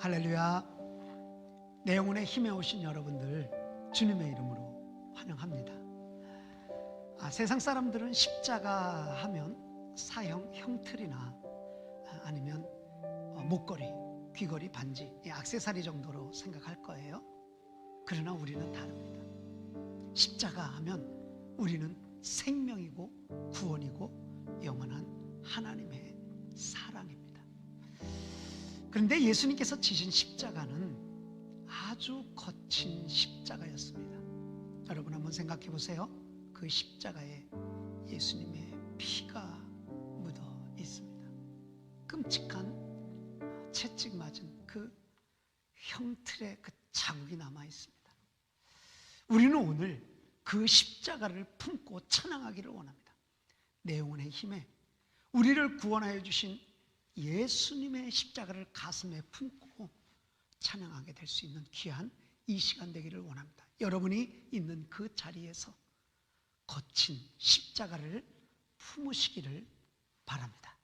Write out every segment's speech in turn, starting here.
할렐루야. 내 영혼의 힘에 오신 여러분들 주님의 이름으로 환영합니다. 세상 사람들은 십자가 하면 사형, 형틀이나 아니면 목걸이, 귀걸이, 반지, 액세서리 정도로 생각할 거예요. 그러나 우리는 다릅니다. 십자가 하면 우리는 생명이고 구원이고 영원한 하나님의 사랑입니다. 그런데 예수님께서 지신 십자가는 아주 거친 십자가였습니다. 여러분 한번 생각해 보세요. 그 십자가에 예수님의 피가 묻어 있습니다. 끔찍한 채찍 맞은 그 형틀의 그 자국이 남아 있습니다. 우리는 오늘 그 십자가를 품고 찬양하기를 원합니다. 내 영혼의 힘에 우리를 구원하여 주신 예수님의 십자가를 가슴에 품고 찬양하게 될 수 있는 귀한 이 시간 되기를 원합니다. 여러분이 있는 그 자리에서 거친 십자가를 품으시기를 바랍니다.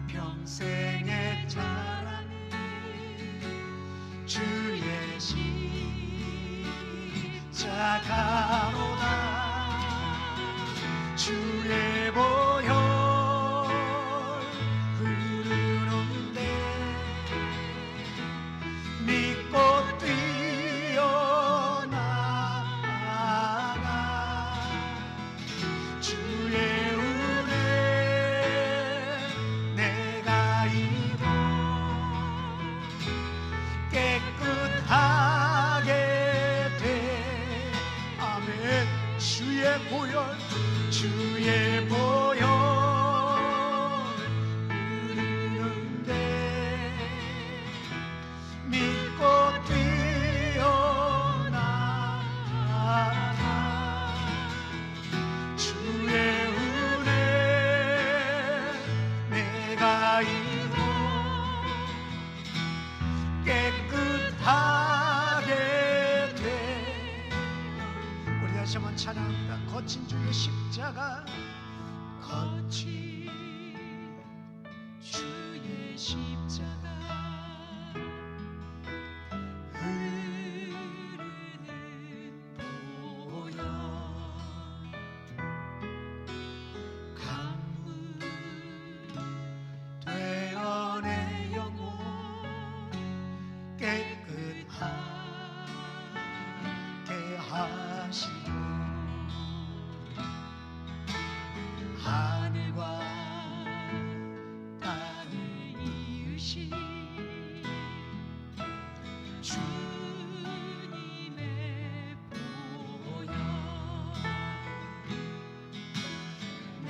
평생의 자랑은 주의 십자가로다. 주의 보혈 흐르는데 믿고 뛰어나가. 주의 은혜 내가 입어 깨끗하게 돼. 아멘. 주의 보혈, 주의 보혈 흐르는데 믿고 뛰어나가. 주의 은혜 내가 입어 깨끗하게 돼. 우리 다시 한번 찬양합니다. 거친 주의 십자가, 거친 주의 십자가 흐르는 보혈 강물 되어 내 영혼 깨끗하게 하시고. 하늘과 땅을 이으신 주님의 보혈 내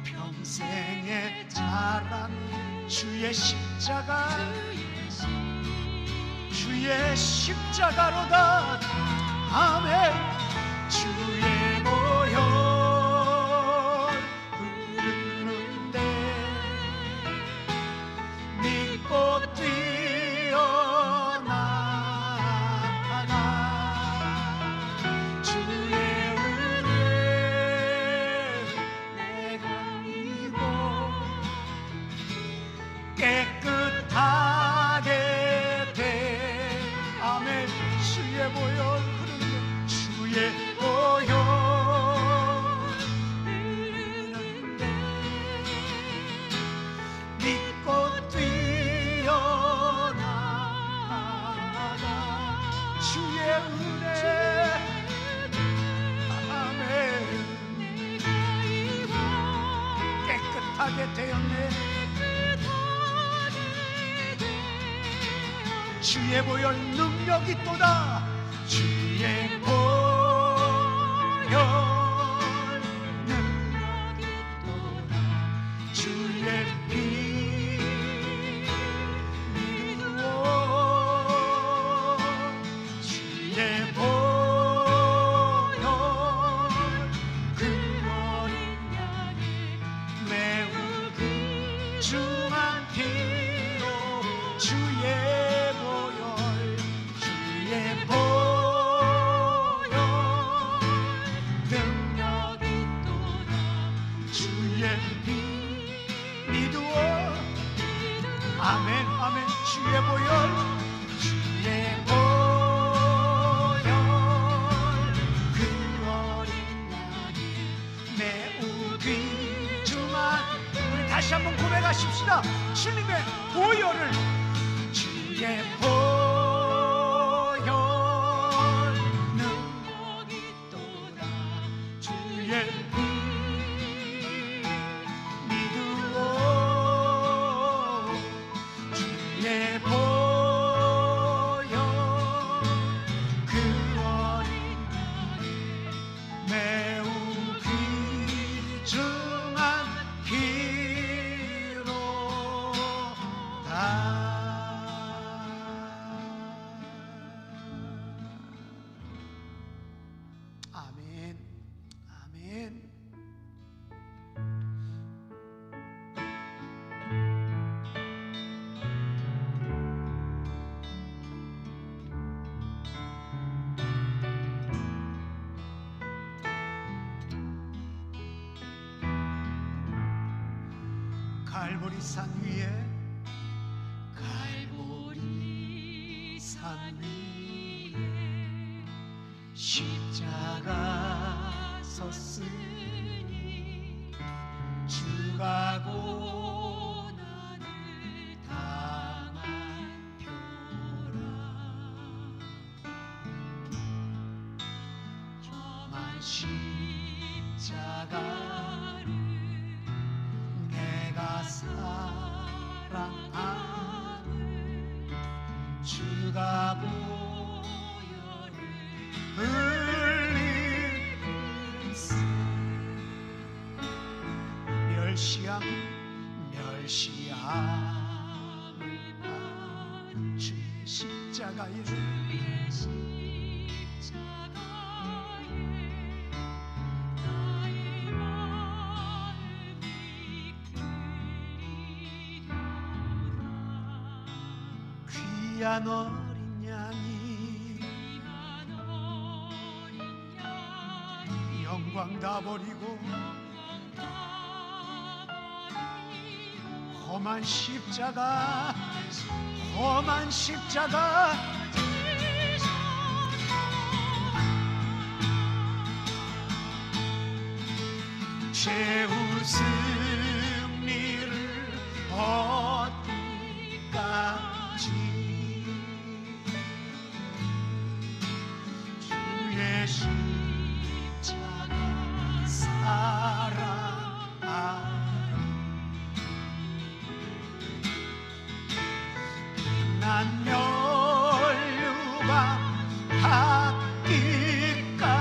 평생의 자랑 주의 십자가, 주의 십자가로다. 아멘. 주의 보혈 흐르는데 믿고 뛰어나가. 주의 은혜 내가 입어 깨끗하게 돼. 아멘. 주의 보혈 흐르는데, 주의 보혈 끝하게 되었네. 주의 보혈 능력이 또다. 주의 보혈 능력이 또다. 주의 피 믿으오. 주의 보혈 그 어린 양의 매우 귀중한 피로 주의 아멘 아멘. 주의 보혈 주의 보혈 그 어린 양이 매우 귀중한. 우리 다시 한번 고백하십시다. 주님의 보혈을. 주의 보혈 능력이 또다. 주의 피 믿으오. 주의 보혈 그 어린 양의 매우 귀중한 피로다. 아멘 아멘. 갈보리 산 위에 갈보리 산 위에 십자가 섰으니 주가 고난을 당한 표라. 험한 십자가를 내가 사랑하는 주가 보혈을 흘리세. 멸시함을 받은 주의 십자가에 나의 마음이 끌리도다. 귀한 어린 양이 영광 다 버리고 험한 십자가 험한 십자가 최후 승리를 얻기까지 주의 십자가 사랑하리. 난 멸류관 받기까지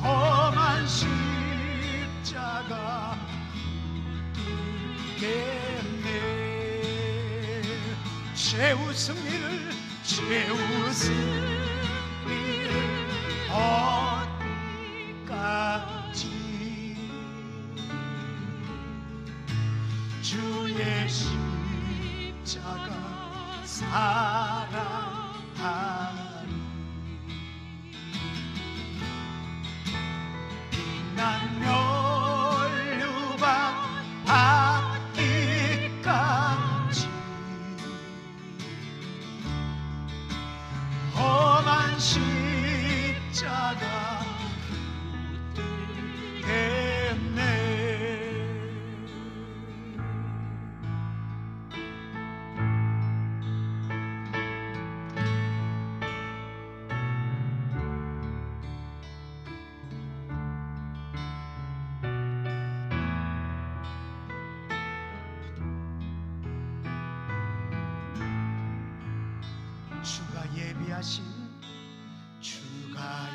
험한 십자가 붙들겠네. 최후 승리를 얻기까지 주의 십자가 사랑하리. 난 멸류관 받기까지 험한 십자가 붙들겠네. 예비하신 주가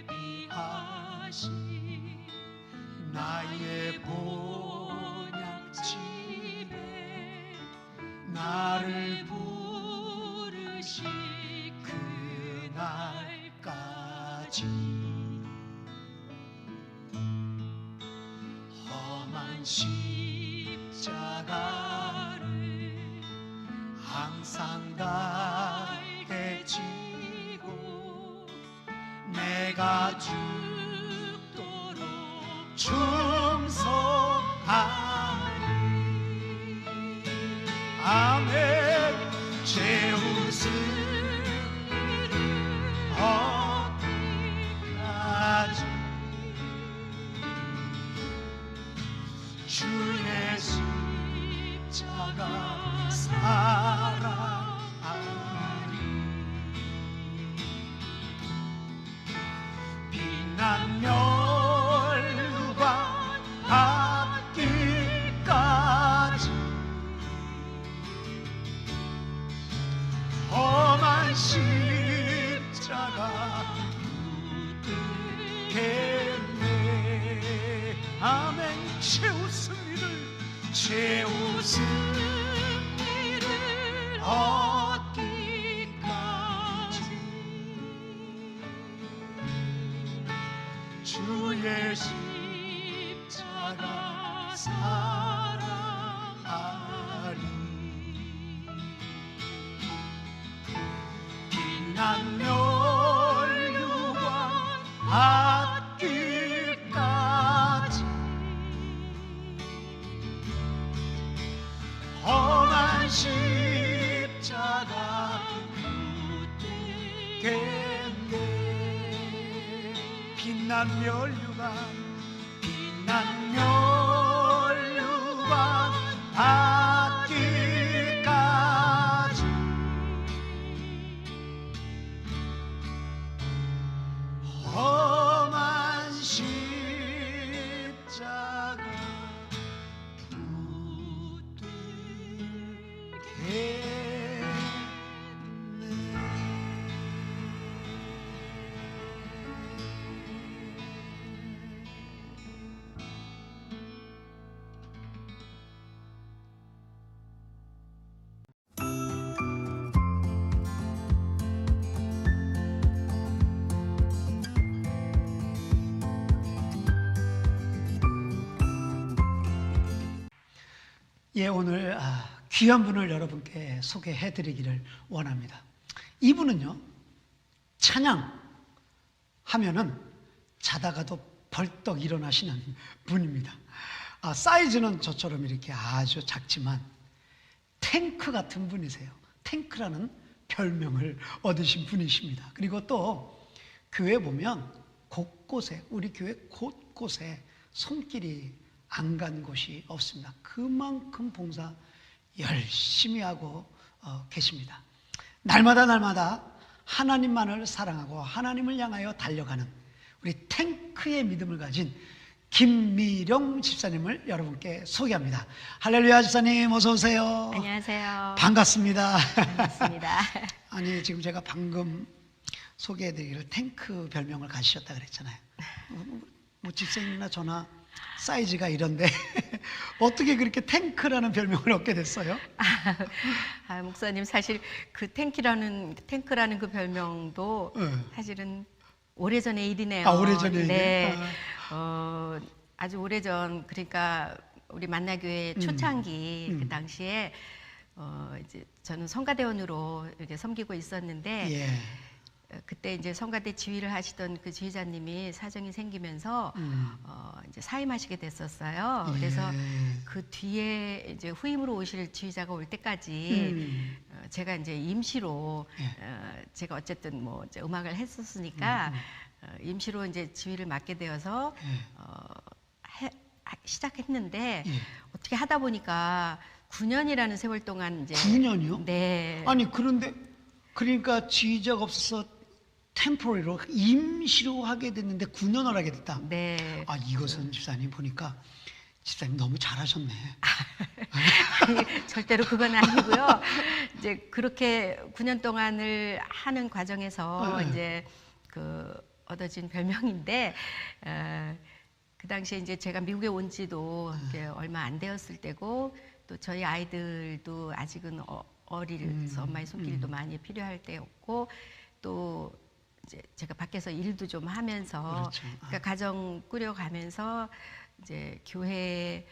예비하신 나의 본향집에 나를 부르시 그날까지 험한 십자가를 항상 달게 지고 내가 죽도록 충성하리. 아멘. 제 웃음을 어디까지 주의 십자가 사랑하리. 빛난 멸류관 닿기까지 험한 십자가 붙들겠네. 아멘. 제 웃음 이를 얻기까지 주의 십자가 사랑하리. 빛난 멸류관 닿기까지 험한 십자가 붙들겠네. 빛난 멸류관 닿기까지 험한 십자가 예, 오늘 귀한 분을 여러분께 소개해 드리기를 원합니다. 이분은요, 찬양 하면은 자다가도 벌떡 일어나시는 분입니다. 사이즈는 저처럼 이렇게 아주 작지만 탱크 같은 분이세요. 탱크라는 별명을 얻으신 분이십니다. 그리고 또 교회 보면 곳곳에, 우리 교회 곳곳에 손길이 안 간 곳이 없습니다. 그만큼 봉사 열심히 하고 계십니다. 날마다 하나님만을 사랑하고 하나님을 향하여 달려가는 우리 탱크의 믿음을 가진 김미령 집사님을 여러분께 소개합니다. 할렐루야. 집사님 어서 오세요. 안녕하세요. 반갑습니다. 반갑습니다. 아니, 지금 제가 방금 소개해드리기를 탱크 별명을 가지셨다 그랬잖아요. 뭐 집사님이나 저나 사이즈가 이런데 어떻게 그렇게 탱크라는 별명을 얻게 됐어요? 목사님, 사실 그 탱크라는 그 별명도 사실은 오래전의 일이네요. 오래전의 네. 일? 아주 오래전, 그러니까 우리 만나교회 초창기 그 당시에 이제 저는 성가대원으로 이렇게 섬기고 있었는데 예. 그때 이제 성가대 지휘를 하시던 그 지휘자님이 사정이 생기면서 이제 사임하시게 됐었어요. 그래서 그 뒤에 이제 후임으로 오실 지휘자가 올 때까지 제가 이제 임시로 제가 어쨌든 뭐 이제 음악을 했었으니까 임시로 이제 지휘를 맡게 되어서 시작했는데 어떻게 하다 보니까 9년이라는 세월 동안 이제 9년이요? 네. 아니 그런데 그러니까 지휘자가 없어서 템포리로 임시로 하게 됐는데 9년을 하게 됐다. 네. 이것은 집사님 보니까 집사님 너무 잘하셨네. 절대로 그건 아니고요. 이제 그렇게 9년 동안을 하는 과정에서 네. 이제 얻어진 별명인데 그 당시에 이제 제가 미국에 온 지도 이렇게 얼마 안 되었을 때고 또 저희 아이들도 아직은 어리서 엄마의 손길도 많이 필요할 때였고 또 이제 제가 밖에서 일도 좀 하면서 그렇죠. 그러니까 가정 꾸려가면서 이제 교회의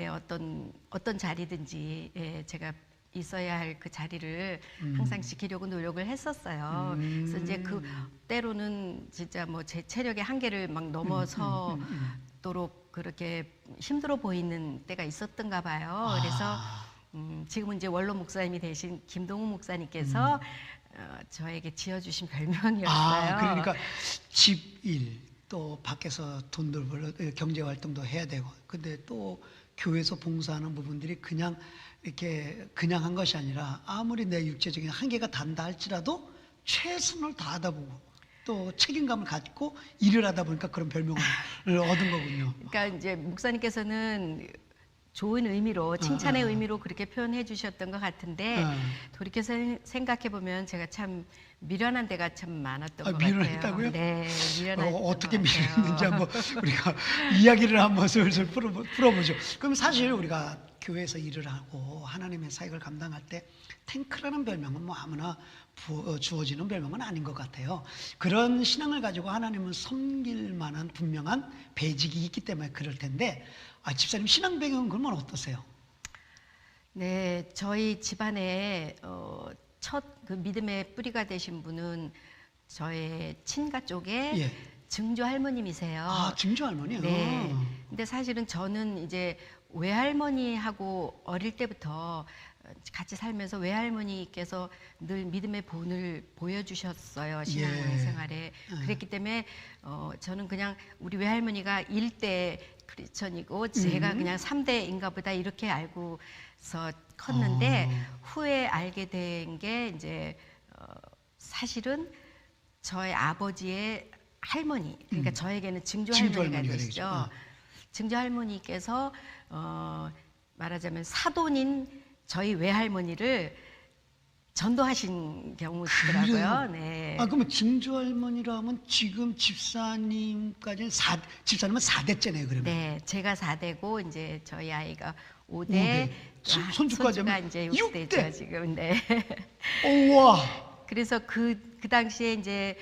어떤 자리든지 제가 있어야 할 그 자리를 항상 지키려고 노력을 했었어요. 그래서 이제 그 때로는 진짜 뭐 제 체력의 한계를 막 넘어서도록 그렇게 힘들어 보이는 때가 있었던가 봐요. 그래서 지금은 이제 원로 목사님이 되신 김동욱 목사님께서 저에게 지어주신 별명이었어요. 그러니까 집일 또 밖에서 돈들 벌어 경제 활동도 해야 되고, 근데 또 교회에서 봉사하는 부분들이 그냥 이렇게 그냥 한 것이 아니라 아무리 내 육체적인 한계가 단다 할지라도 최선을 다하다 보고 또 책임감을 갖고 일을 하다 보니까 그런 별명을 얻은 거군요. 그러니까 이제 목사님께서는 좋은 의미로 칭찬의 의미로 그렇게 표현해 주셨던 것 같은데 돌이켜 생각해 보면 제가 참 미련한 데가 참 많았던 것 같아요. 미련했다고요? 네, 미련했던 어떻게 것 같아요. 미련했는지 한번 우리가 이야기를 한번 슬슬 풀어보죠. 그럼 사실 우리가 교회에서 일을 하고 하나님의 사역을 감당할 때 탱크라는 별명은 뭐 아무나 주어지는 별명은 아닌 것 같아요. 그런 신앙을 가지고 하나님을 섬길 만한 분명한 배직이 있기 때문에 그럴 텐데, 집사님 신앙 배경은 그러면 어떠세요? 네, 저희 집안에 첫 그 믿음의 뿌리가 되신 분은 저의 친가 쪽에 증조 할머님이세요. 증조 할머니요? 네. 근데 사실은 저는 이제 외할머니하고 어릴 때부터 같이 살면서 외할머니께서 늘 믿음의 본을 보여주셨어요. 신앙생활에. 그랬기 때문에 저는 그냥 우리 외할머니가 1대 크리스천이고 제가 그냥 3대인가 보다 이렇게 알고서 컸는데 후에 알게 된 게 이제 사실은 저의 아버지의 할머니, 그러니까 저에게는 증조 할머니가 되시죠. 증조 할머니께서 말하자면 사돈인 저희 외할머니를 전도하신 경우시더라고요. 네. 그러면 증조 할머니라 하면 지금 집사님까지는 집사님은 4대째네요, 그러면. 네, 제가 4대고 이제 저희 아이가 5대, 손주까지 손주가 하면 이제 6대. 6대죠, 지금. 네. 우와. 그래서 그 당시에 이제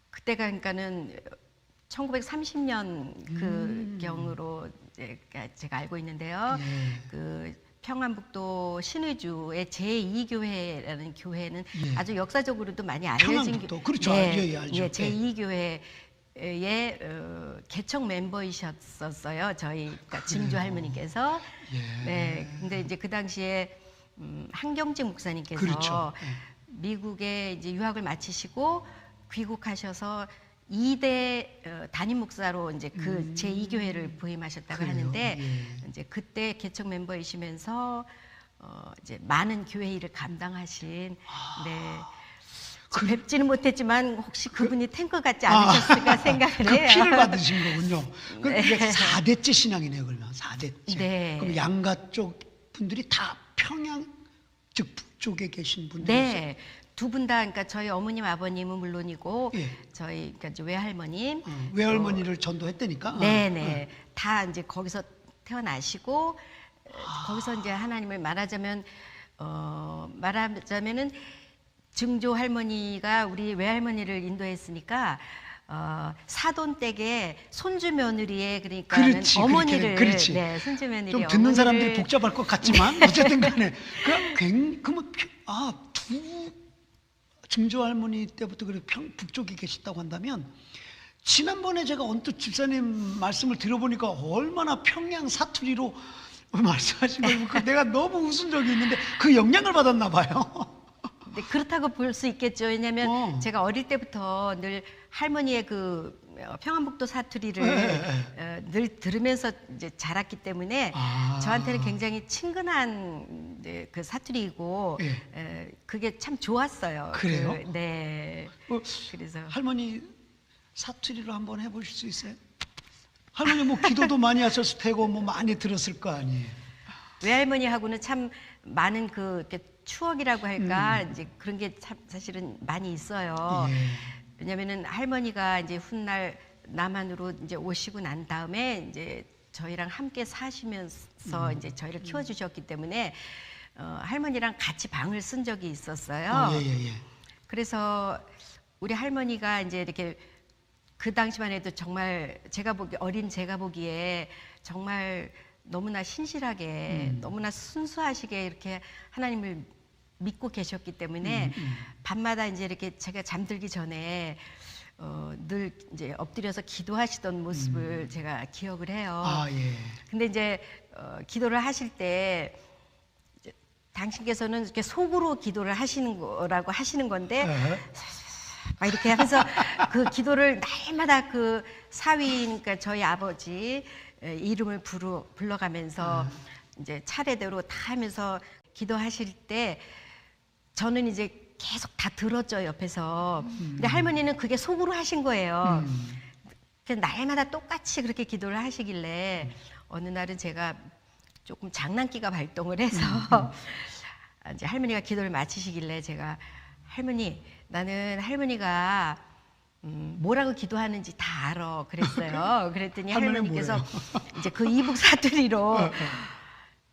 그때가 그러니까는 1930년 그 경으로 제가 알고 있는데요. 그 평안북도 신의주의 제2교회라는 교회는 아주 역사적으로도 많이 알려진 평안북도 그렇죠. 네, 알죠. 제2교회의 개척 멤버이셨었어요. 저희 그러니까 증조 할머니께서. 네. 근데 이제 그 당시에 한경직 목사님께서 그렇죠. 미국에 이제 유학을 마치시고 귀국하셔서 2대 담임 목사로 이제 그 제2교회를 부임하셨다고 하는데 이제 그때 개척 멤버이시면서 이제 많은 교회 일을 감당하신 네. 뵙지는 못했지만 혹시 그분이 탱크 같지 않으셨을까 생각을 해요. 그 피를 받으신 거군요. 그럼 이게 4대째 신앙이네요, 그러면 4대째. 네. 그럼 양가 쪽 분들이 다 평양 즉 북쪽에 계신 분들이세요? 네. 두 분 다 그러니까 저희 어머님 아버님은 물론이고 저희 그러니까 이제 외할머님 외할머니를 전도했다니까. 네네 다 이제 거기서 태어나시고 거기서 이제 하나님을 말하자면은 증조 할머니가 우리 외할머니를 인도했으니까 사돈 댁에 손주 며느리의 그러니까 어머니를 그렇지. 네, 손주 며느리 좀 듣는 사람들이 복잡할 것 같지만 어쨌든 간에 그러면 두 증조 할머니 때부터 그렇게 북쪽에 계셨다고 한다면 지난번에 제가 언뜻 집사님 말씀을 들어보니까 얼마나 평양 사투리로 말씀하신 걸 보니까 내가 너무 웃은 적이 있는데 그 영향을 받았나 봐요. 네, 그렇다고 볼 수 있겠죠. 왜냐하면 제가 어릴 때부터 늘 할머니의 그 평안북도 사투리를 늘 들으면서 이제 자랐기 때문에 저한테는 굉장히 친근한 그 사투리이고 그게 참 좋았어요. 그래요? 네. 그래서 할머니 사투리로 한번 해보실 수 있어요? 할머니 뭐 기도도 많이 하셨을 테고 뭐 많이 들었을 거 아니에요. 외할머니하고는 참 많은 그 이렇게 추억이라고 할까 이제 그런 게 참 사실은 많이 있어요. 예. 왜냐면은 할머니가 이제 훗날 남한으로 이제 오시고 난 다음에 이제 저희랑 함께 사시면서 이제 저희를 키워주셨기 때문에 할머니랑 같이 방을 쓴 적이 있었어요. 예. 그래서 우리 할머니가 이제 이렇게 그 당시만 해도 정말 어린 제가 보기에 정말 너무나 신실하게 너무나 순수하시게 이렇게 하나님을 믿고 계셨기 때문에 밤마다 이제 이렇게 제가 잠들기 전에 늘 이제 엎드려서 기도하시던 모습을 제가 기억을 해요. 아, 예. 근데 이제 기도를 하실 때 이제 당신께서는 이렇게 속으로 기도를 하시는 거라고 하시는 건데 막 이렇게 하면서 그 기도를 날마다 그 사위인 그러니까 저희 아버지 이름을 불러가면서 이제 차례대로 다 하면서 기도하실 때 저는 이제 계속 다 들었죠 옆에서. 근데 할머니는 그게 속으로 하신 거예요. 그래서 날마다 똑같이 그렇게 기도를 하시길래 어느 날은 제가 조금 장난기가 발동을 해서 이제 할머니가 기도를 마치시길래 제가 할머니 나는 할머니가 뭐라고 기도하는지 다 알아 그랬어요. 그랬더니 할머니께서 이제 그 이북 사투리로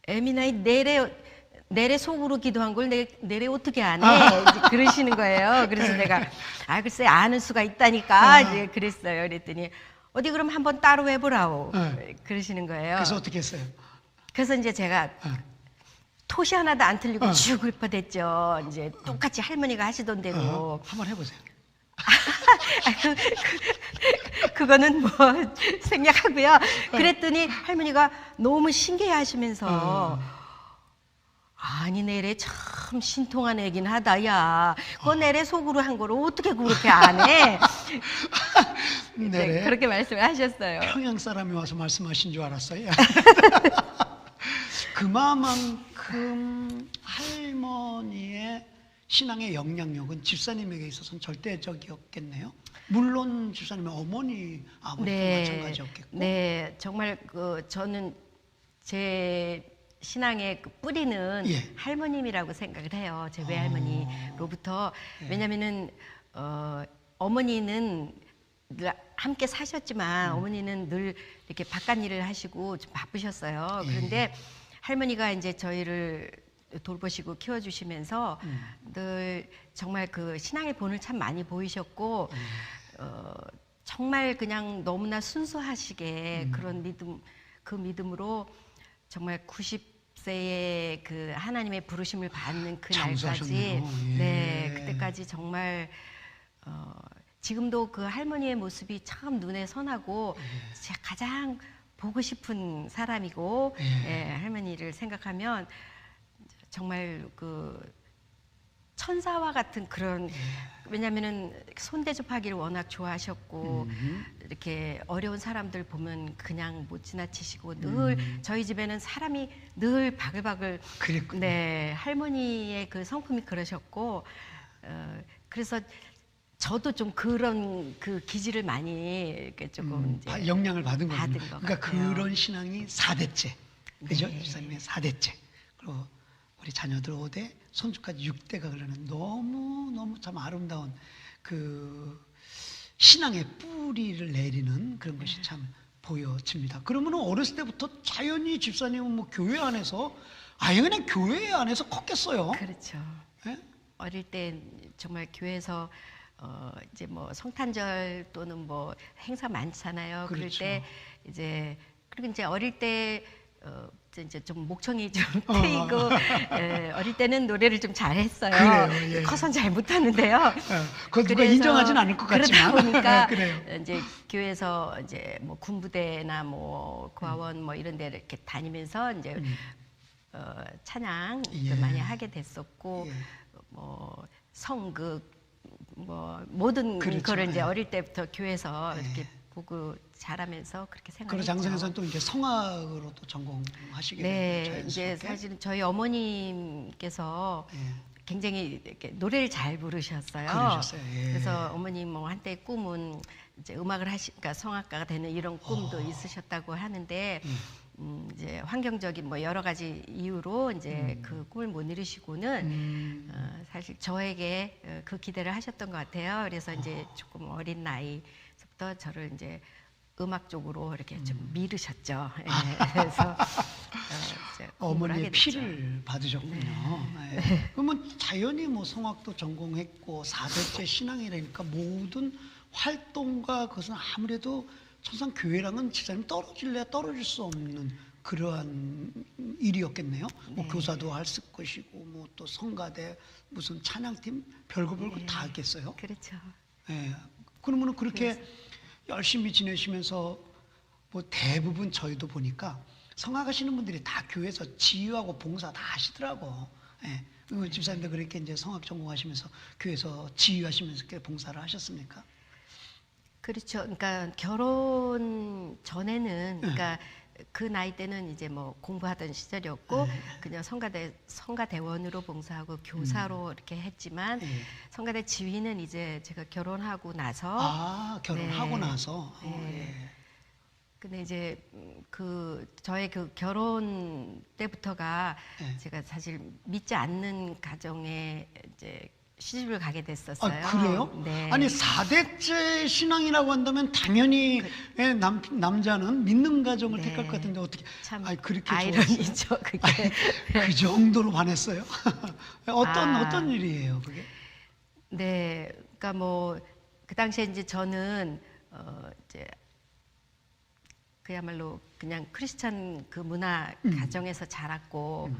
에미나이 내래 속으로 기도한 걸 내래 어떻게 안 해? 이제 그러시는 거예요. 그래서 내가 글쎄 아는 수가 있다니까 이제 그랬어요. 그랬더니 어디 그럼 한번 따로 해보라고 그러시는 거예요. 그래서 어떻게 했어요? 그래서 이제 제가 토시 하나도 안 틀리고 쭉 읊어댔죠. 이제 똑같이 할머니가 하시던 대로. 한번 해보세요. 그거는 뭐 생략하고요. 그랬더니 할머니가 너무 신기해하시면서 아니 내래 참 신통한 애긴 하다 야. 그거 내래 속으로 한 거를 어떻게 그렇게 안 해? 네. 그렇게 말씀을 하셨어요. 평양 사람이 와서 말씀하신 줄 알았어요. 그만큼 할머니의 신앙의 영향력은 집사님에게 있어서는 절대적이었겠네요. 물론 집사님의 어머니, 아버지도 마찬가지였겠고. 네, 정말 저는 제 신앙의 그 뿌리는 할머님이라고 생각을 해요. 제 외할머니로부터. 왜냐면은 어머니는 늘 함께 사셨지만 어머니는 늘 이렇게 바깥 일을 하시고 좀 바쁘셨어요. 그런데 할머니가 이제 저희를 돌보시고 키워주시면서 늘 정말 그 신앙의 본을 참 많이 보이셨고 정말 그냥 너무나 순수하시게 그런 그 믿음으로 정말 90세의 그 하나님의 부르심을 받는 그 날까지 네 그때까지 정말 지금도 그 할머니의 모습이 참 눈에 선하고 제가 가장 보고 싶은 사람이고 할머니를 생각하면 정말 그 천사와 같은 그런 왜냐하면은 손대접하기를 워낙 좋아하셨고 이렇게 어려운 사람들 보면 그냥 못 지나치시고 늘 저희 집에는 사람이 늘 바글바글 그랬군요. 네 할머니의 그 성품이 그러셨고 그래서 저도 좀 그런 그 기질을 많이 이렇게 조금 이제 영향을 받은 거군요. 것 그러니까 같아요. 그런 신앙이 4대째, 그죠? 집사님의 4대째. 그리고 우리 자녀들 5대, 손주까지 6대가 그러는 너무 참 아름다운 그 신앙의 뿌리를 내리는 그런 것이 참 보여집니다. 그러면 어렸을 때부터 자연히 집사님은 뭐 교회 안에서 아예 그냥 교회 안에서 컸겠어요. 그렇죠. 예? 어릴 때 정말 교회에서 이제 뭐 성탄절 또는 뭐 행사 많잖아요. 그럴 그렇죠. 때 이제 그리고 이제 어릴 때 이제 좀 목청이 좀 트이고 어릴 때는 노래를 좀 잘했어요. 그래요, 예. 커선 잘 못하는데요. 그거 누가 인정하진 않을 것 같지만 그러다 보니까 그래요. 이제 교회에서 이제 뭐 군부대나 뭐 고아원 뭐 이런 데 이렇게 다니면서 이제 찬양 많이 하게 됐었고 뭐 성극 뭐 모든 그렇죠. 거를 이제 어릴 때부터 교회에서 이렇게 보고 자라면서 그렇게 생각했죠. 그리고 장성에서는 또 이제 성악으로 또 전공하시게 네, 됐죠. 이제 사실은 저희 어머님께서 굉장히 이렇게 노래를 잘 부르셨어요. 그러셨어요. 예. 그래서 어머님 뭐 한때 꿈은 이제 음악을 그러니까 성악가가 되는 이런 꿈도 있으셨다고 하는데 이제 환경적인 뭐 여러 가지 이유로 이제 그 꿈을 못 이루시고는 사실 저에게 그 기대를 하셨던 것 같아요. 그래서 이제 조금 어린 나이부터 저를 이제 음악 쪽으로 이렇게 좀 미르셨죠. 예, 그래서 이제 공부를 어머니의 하게 됐죠. 피를 받으셨군요. 예. 그러면 자연히 뭐 성악도 전공했고 4대째 신앙이라니까 모든 활동과 그것은 아무래도 천상 교회랑은 집사님 떨어질래야 떨어질 수 없는 그러한 일이었겠네요. 뭐 교사도 할 것이고 뭐 또 성가대 무슨 찬양팀 별거 다 했겠어요. 그렇죠. 예. 그러면은 그렇게 열심히 지내시면서 뭐 대부분 저희도 보니까 성악하시는 분들이 다 교회에서 지휘하고 봉사 다 하시더라고. 예. 그 집사님도 그렇게 이제 성악 전공하시면서 교회에서 지휘하시면서 이렇게 봉사를 하셨습니까? 그렇죠. 그러니까 결혼 전에는 그러니까 그 나이 때는 이제 뭐 공부하던 시절이었고 그냥 성가대원으로 봉사하고 교사로 이렇게 했지만 성가대 지휘는 이제 제가 결혼하고 나서 결혼하고 네. 나서. 네. 근데 이제 저의 그 결혼 때부터가 제가 사실 믿지 않는 가정에 이제 시집을 가게 됐었어요. 아, 그래요? 네. 아니 4대째 신앙이라고 한다면 당연히 예, 남자는 믿는 가정을 네. 택할 것 같은데 어떻게 참 그렇게 아이러니죠, 그게. 그 정도로 반했어요? 어떤 일이에요, 그게? 네, 그러니까 뭐 그 당시에 이제 저는 이제 그야말로 그냥 크리스찬 그 문화 가정에서 자랐고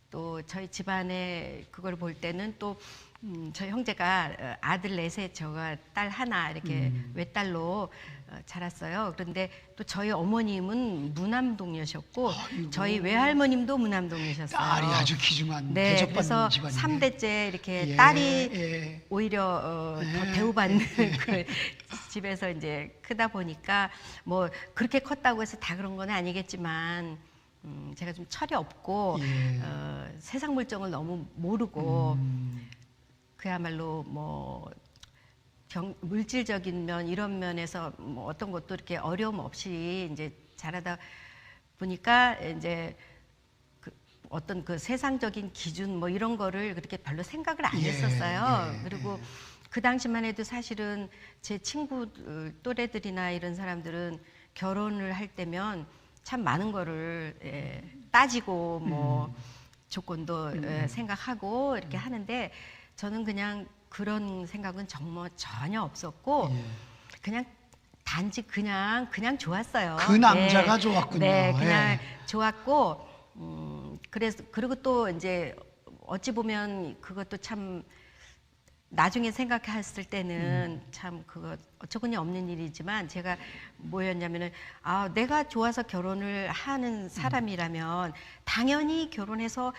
또 저희 집안에 그걸 볼 때는 또 저희 형제가 아들 넷에 저가 딸 하나 이렇게 외딸로 자랐어요. 그런데 또 저희 어머님은 무남동녀셨고 저희 외할머님도 무남동녀셨어요. 딸이 아주 귀중한 네, 대접받는 그래서 집안이에요. 3대째 이렇게 예, 딸이 예. 오히려 예, 더 대우받는 그 집에서 이제 크다 보니까 뭐 그렇게 컸다고 해서 다 그런 건 아니겠지만 제가 좀 철이 없고 세상 물정을 너무 모르고 그야말로 뭐 물질적인 면 이런 면에서 뭐 어떤 것도 이렇게 어려움 없이 이제 자라다 보니까 이제 어떤 그 세상적인 기준 뭐 이런 거를 그렇게 별로 생각을 안 했었어요. 그리고 그 당시만 해도 사실은 제 친구 또래들이나 이런 사람들은 결혼을 할 때면 참 많은 거를 따지고 뭐 조건도 생각하고 이렇게 하는데 저는 그냥 그런 생각은 정말 전혀 없었고 그냥 단지 그냥 좋았어요. 그 남자가 네. 좋았군요. 네, 그냥 예. 좋았고 그래서 그리고 또 이제 어찌 보면 그것도 참 나중에 생각했을 때는 참 그거 어처구니 없는 일이지만 제가 뭐였냐면은 내가 좋아서 결혼을 하는 사람이라면 당연히 결혼해서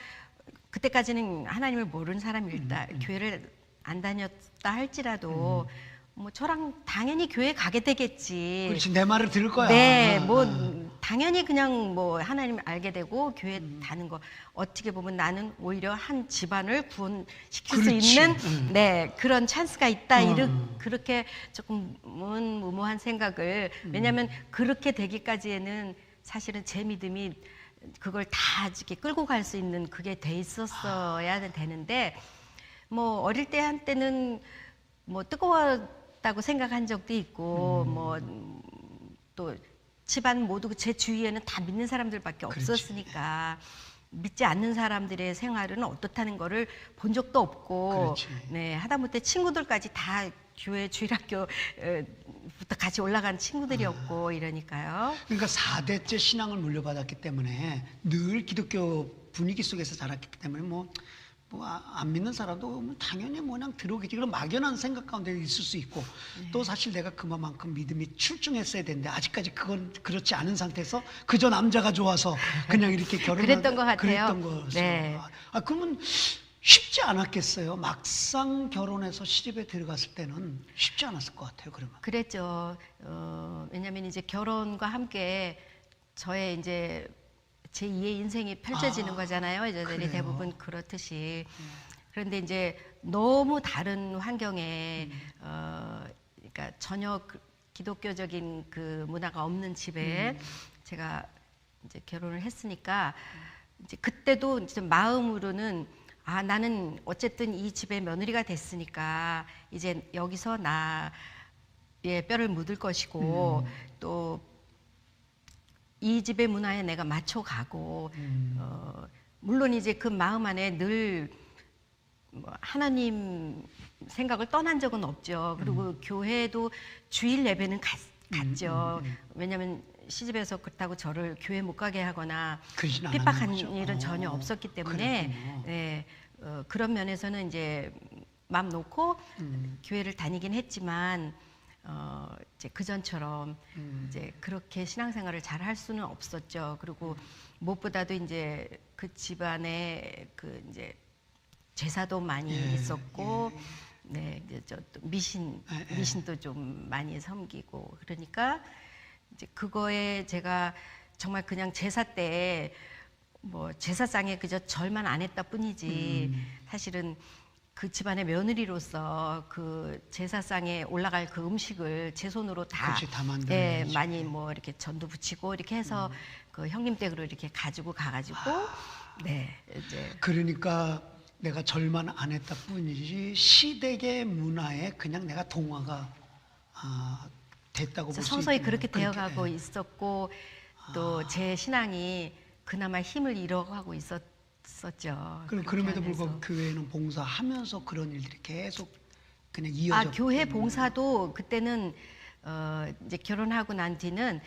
그때까지는 하나님을 모르는 사람일다 교회를 안 다녔다 할지라도 뭐 저랑 당연히 교회 가게 되겠지. 그렇지, 내 말을 들을 거야. 네, 뭐 당연히 그냥 뭐 하나님 알게 되고 교회 다는 거 어떻게 보면 나는 오히려 한 집안을 구원시킬 그렇지. 수 있는 네 그런 찬스가 있다. 그렇게 조금 무모한 생각을 왜냐하면 그렇게 되기까지에는 사실은 제 믿음이 그걸 다 이렇게 끌고 갈 수 있는 그게 돼 있었어야 되는데 뭐 어릴 때 한때는 뭐 뜨거웠다고 생각한 적도 있고 뭐 또 집안 모두 제 주위에는 다 믿는 사람들밖에 없었으니까 믿지 않는 사람들의 생활은 어떻다는 거를 본 적도 없고 네 하다못해 친구들까지 다 교회 주일학교부터 같이 올라간 친구들이었고 이러니까요. 그러니까 4대째 신앙을 물려받았기 때문에 늘 기독교 분위기 속에서 자랐기 때문에 뭐 안 믿는 사람도 뭐 당연히 뭐 그냥 들어오겠지. 그런 막연한 생각 가운데 있을 수 있고 또 사실 내가 그만큼 믿음이 출중했어야 되는데 아직까지 그건 그렇지 않은 상태에서 그저 남자가 좋아서 그냥 이렇게 그랬던 것 같아요. 그랬던 거죠. 네. 그러면 쉽지 않았겠어요. 막상 결혼해서 시집에 들어갔을 때는 쉽지 않았을 것 같아요. 그러면. 그랬죠. 왜냐하면 이제 결혼과 함께 저의 이제 제2의 인생이 펼쳐지는 거잖아요. 여자들이 그래요? 대부분 그렇듯이. 그런데 이제 너무 다른 환경에 그러니까 전혀 기독교적인 그 문화가 없는 집에 제가 이제 결혼을 했으니까 이제 그때도 이제 마음으로는 아 나는 어쨌든 이 집의 며느리가 됐으니까 이제 여기서 나의 뼈를 묻을 것이고 또 이 집의 문화에 내가 맞춰가고 물론 이제 그 마음 안에 늘 뭐 하나님 생각을 떠난 적은 없죠. 그리고 교회도 주일 예배는 갔죠. 왜냐하면 시집에서 그렇다고 저를 교회 못 가게 하거나 그러진 핍박한 않았는 일은 거죠. 전혀 없었기 때문에 그랬군요. 네, 그런 면에서는 이제 마음 놓고 교회를 다니긴 했지만 이제 그 전처럼 이제 그렇게 신앙생활을 잘 할 수는 없었죠. 그리고 무엇보다도 이제 그 집안에 그 이제 제사도 많이 있었고, 네 이제 저또 미신도 좀 많이 섬기고 그러니까 이제 그거에 제가 정말 그냥 제사 때 뭐 제사상에 그저 절만 안 했다 뿐이지 사실은 그 집안의 며느리로서 그 제사상에 올라갈 그 음식을 제 손으로 다, 그렇지, 다 만들어야지. 많이 뭐 이렇게 전도 붙이고 이렇게 해서 그 형님 댁으로 이렇게 가지고 가가지고 네 이제 그러니까 내가 절만 안 했다 뿐이지 시댁의 문화에 그냥 내가 동화가 됐다고 볼 수 있겠네요. 서서히 그렇게 그렇게, 되어가고 있었고 또 제 신앙이 그나마 힘을 잃어가고 있었죠. 그럼 그렇게 그럼에도 하면서. 불구하고 교회는 봉사하면서 그런 일들이 계속 그냥 이어져. 아 교회 봉사도 그때는 이제 결혼하고 난 뒤는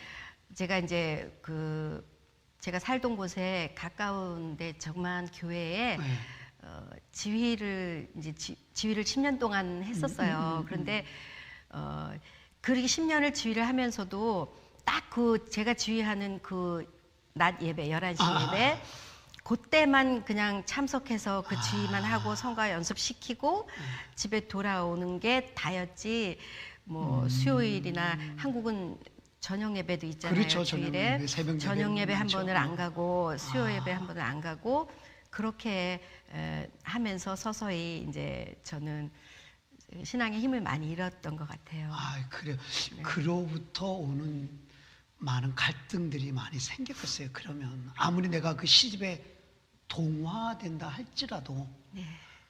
제가 이제 그 제가 살던 곳에 가까운데 정말 교회에 네. 지휘를 이제 지휘를 10년 동안 했었어요. 그런데 그렇게 10년을 지휘를 하면서도 딱 그 제가 지휘하는 그 낮 예배 11시 예배 그때만 그냥 참석해서 그 지휘만 하고 성가 연습시키고 집에 돌아오는 게 다였지 뭐 수요일이나 한국은 저녁 예배도 있잖아요. 그렇죠, 저녁 주일에 예배, 새벽 저녁 예배 한 많죠. 번을 안 가고 수요 예배 한 번을 안 가고 그렇게 하면서 서서히 이제 저는 신앙의 힘을 많이 잃었던 것 같아요. 그래요. 그로부터 오는 많은 갈등들이 많이 생겼겠어요. 그러면 아무리 내가 그 시집에 동화된다 할지라도 네.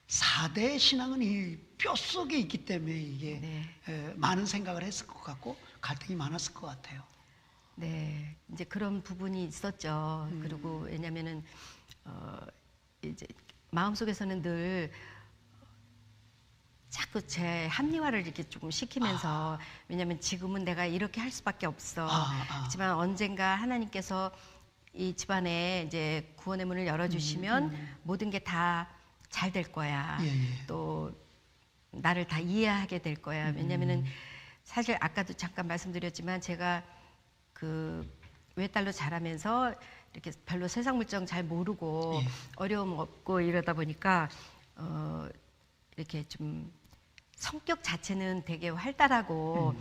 4대 신앙은 이 뼛속에 있기 때문에 이게 네. 많은 생각을 했을 것 같고 갈등이 많았을 것 같아요. 네, 이제 그런 부분이 있었죠. 그리고 왜냐면은 이제 마음속에서는 늘 자꾸 제 합리화를 이렇게 조금 시키면서 왜냐면 지금은 내가 이렇게 할 수밖에 없어. 하지만 언젠가 하나님께서 이 집안에 이제 구원의 문을 열어주시면 모든 게 다 잘 될 거야. 또 나를 다 이해하게 될 거야. 왜냐면은 사실 아까도 잠깐 말씀드렸지만 제가 그 외딸로 자라면서 이렇게 별로 세상 물정 잘 모르고 어려움 없고 이러다 보니까 이렇게 좀 성격 자체는 되게 활달하고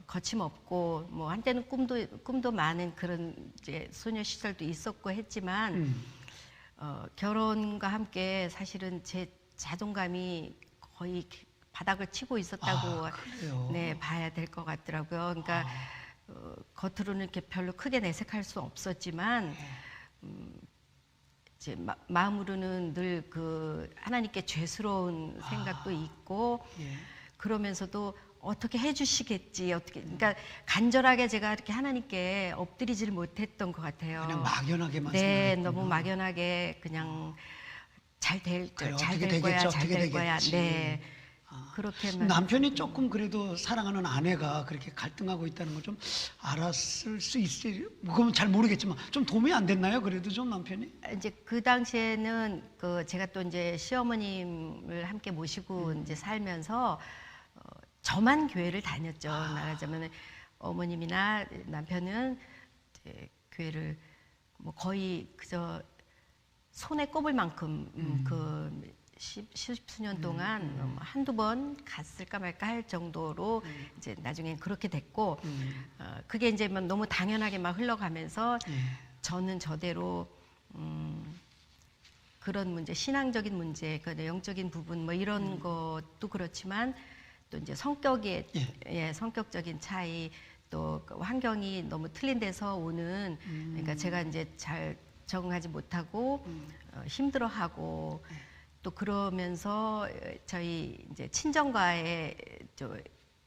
거침없고 뭐 한때는 꿈도 많은 그런 이제 소녀 시절도 있었고 했지만 결혼과 함께 사실은 제 자존감이 거의 바닥을 치고 있었다고 네 봐야 될 것 같더라고요. 그러니까 겉으로는 이렇게 별로 크게 내색할 수 없었지만 이제 마음으로는 늘 그 하나님께 죄스러운 생각도 있고 그러면서도 어떻게 해주시겠지 어떻게 그러니까 간절하게 제가 이렇게 하나님께 엎드리지를 못했던 것 같아요. 그냥 막연하게만 네, 생각했군요. 너무 막연하게 그냥 잘 될 그래, 거야, 잘 어떻게 될 거야, 되겠지, 잘 어떻게 될 거야. 되겠지. 네, 그렇게만 남편이 조금 그래도 사랑하는 아내가 그렇게 갈등하고 있다는 걸 좀 알았을 수 있어요. 그건 잘 모르겠지만 좀 도움이 안 됐나요? 그래도 좀 남편이? 이제 그 당시에는 그 제가 또 이제 시어머님을 함께 모시고 이제 살면서 저만 교회를 다녔죠. 말하자면 어머님이나 남편은 이제 교회를 뭐 거의 그저 손에 꼽을 만큼 그 십수년 동안 한두 번 갔을까 말까 할 정도로 이제 나중엔 그렇게 됐고 그게 이제 막 너무 당연하게 막 흘러가면서 저는 저대로 그런 문제, 신앙적인 문제, 그 영적인 부분 뭐 이런 것도 그렇지만 또 이제 성격의 성격적인 차이, 또그 환경이 너무 틀린 데서 오는 그러니까 제가 이제 잘 적응하지 못하고 힘들어하고 또 그러면서 저희 이제 친정과의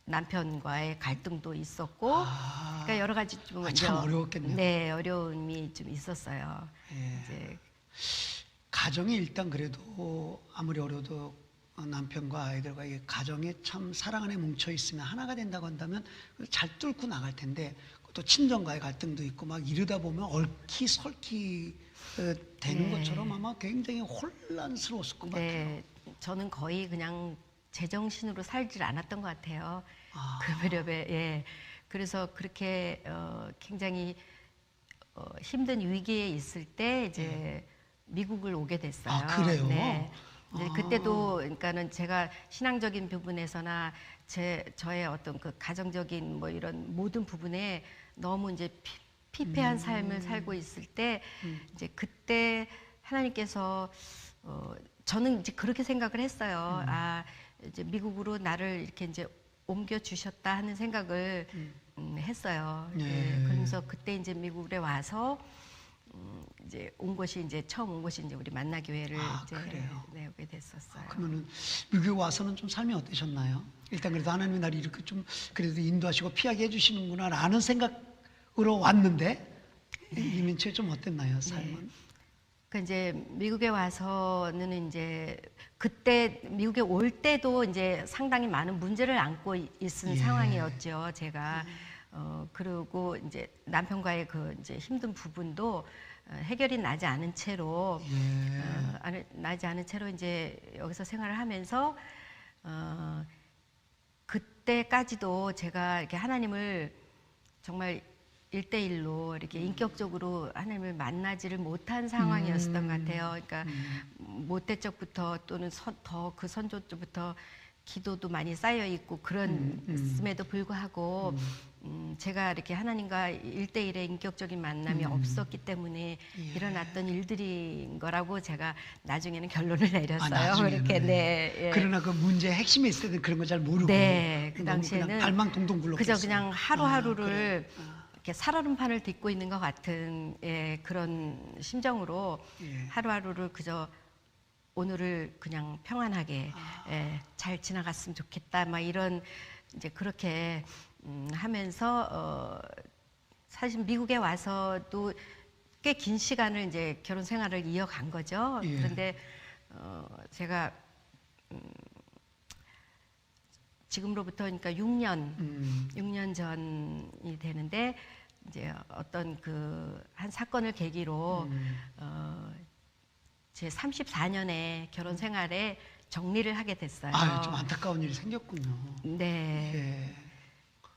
남편과의 갈등도 있었고, 그러니까 여러 가지 좀 참 어려웠겠네요. 네, 어려움이 좀 있었어요. 예. 이제 가정이 일단 그래도 아무리 어려도 남편과 아이들과 이 가정이 참 사랑 안에 뭉쳐 있으면 하나가 된다고 한다면 잘 뚫고 나갈 텐데, 또 친정과의 갈등도 있고 막 이러다 보면 얽히설키 되는 네. 것처럼 아마 굉장히 혼란스러웠을 것 같아요. 네, 저는 거의 그냥 제정신으로 살질 않았던 것 같아요. 아. 그 무렵에 예. 그래서 그렇게 굉장히 힘든 위기에 있을 때 이제 미국을 오게 됐어요. 아, 그래요? 네. 이제 아. 그때도 그러니까는 제가 신앙적인 부분에서나 저의 어떤 그 가정적인 뭐 이런 모든 부분에 너무 이제 피폐한 삶을 살고 있을 때 이제 그때 하나님께서 저는 이제 그렇게 생각을 했어요. 아, 이제 미국으로 나를 이렇게 이제 옮겨 주셨다 하는 생각을 했어요. 예. 예, 그러면서 그때 이제 미국에 와서 이제 온 곳이 이제 처음 온 곳이 이제 우리 만나교회를 아, 이제 그래요? 오게 됐었어요. 그러면은 미국에 와서는 좀 삶이 어떠셨나요? 일단 그래도 하나님이 나를 이렇게 좀 그래도 인도하시고 피하게 해주시는구나라는 생각으로 왔는데 이민 초에 좀 어땠나요, 삶은? 그 이제 미국에 와서는 이제 그때 미국에 올 때도 이제 상당히 많은 문제를 안고 있은 예. 상황이었죠, 제가. 그리고 이제 남편과의 그 이제 힘든 부분도 해결이 나지 않은 채로 나지 않은 채로 이제 여기서 생활을 하면서 그때까지도 제가 이렇게 하나님을 정말 1대1로 이렇게 인격적으로 하나님을 만나지를 못한 상황이었던 것 같아요. 그러니까 모태 적부터 또는 더 그 선조 때부터 기도도 많이 쌓여 있고 그랬음에도 불구하고 제가 이렇게 하나님과 1대1의 인격적인 만남이 없었기 때문에 일어났던 일들인 거라고 제가 나중에는 결론을 내렸어요. 나중에는. 그렇게 네. 예. 그러나 그 문제의 핵심에 있을 때는 그런 거 잘 모르고 네, 그 너무 당시에는 그냥 발만 동동 굴렀겠어요. 그저 그냥 하루하루를 그래. 이렇게 살얼음판을 딛고 있는 것 같은 그런 심정으로 하루하루를 그저 오늘을 그냥 평안하게 잘 지나갔으면 좋겠다, 막 이런 이제 그렇게 하면서 사실 미국에 와서도 꽤 긴 시간을 이제 결혼 생활을 이어간 거죠. 예. 그런데 제가 지금으로부터 그러니까 6년 전이 되는데 이제 어떤 그 한 사건을 계기로 제 34년의 결혼 생활에 정리를 하게 됐어요. 아, 좀 안타까운 일이 생겼군요. 네. 예.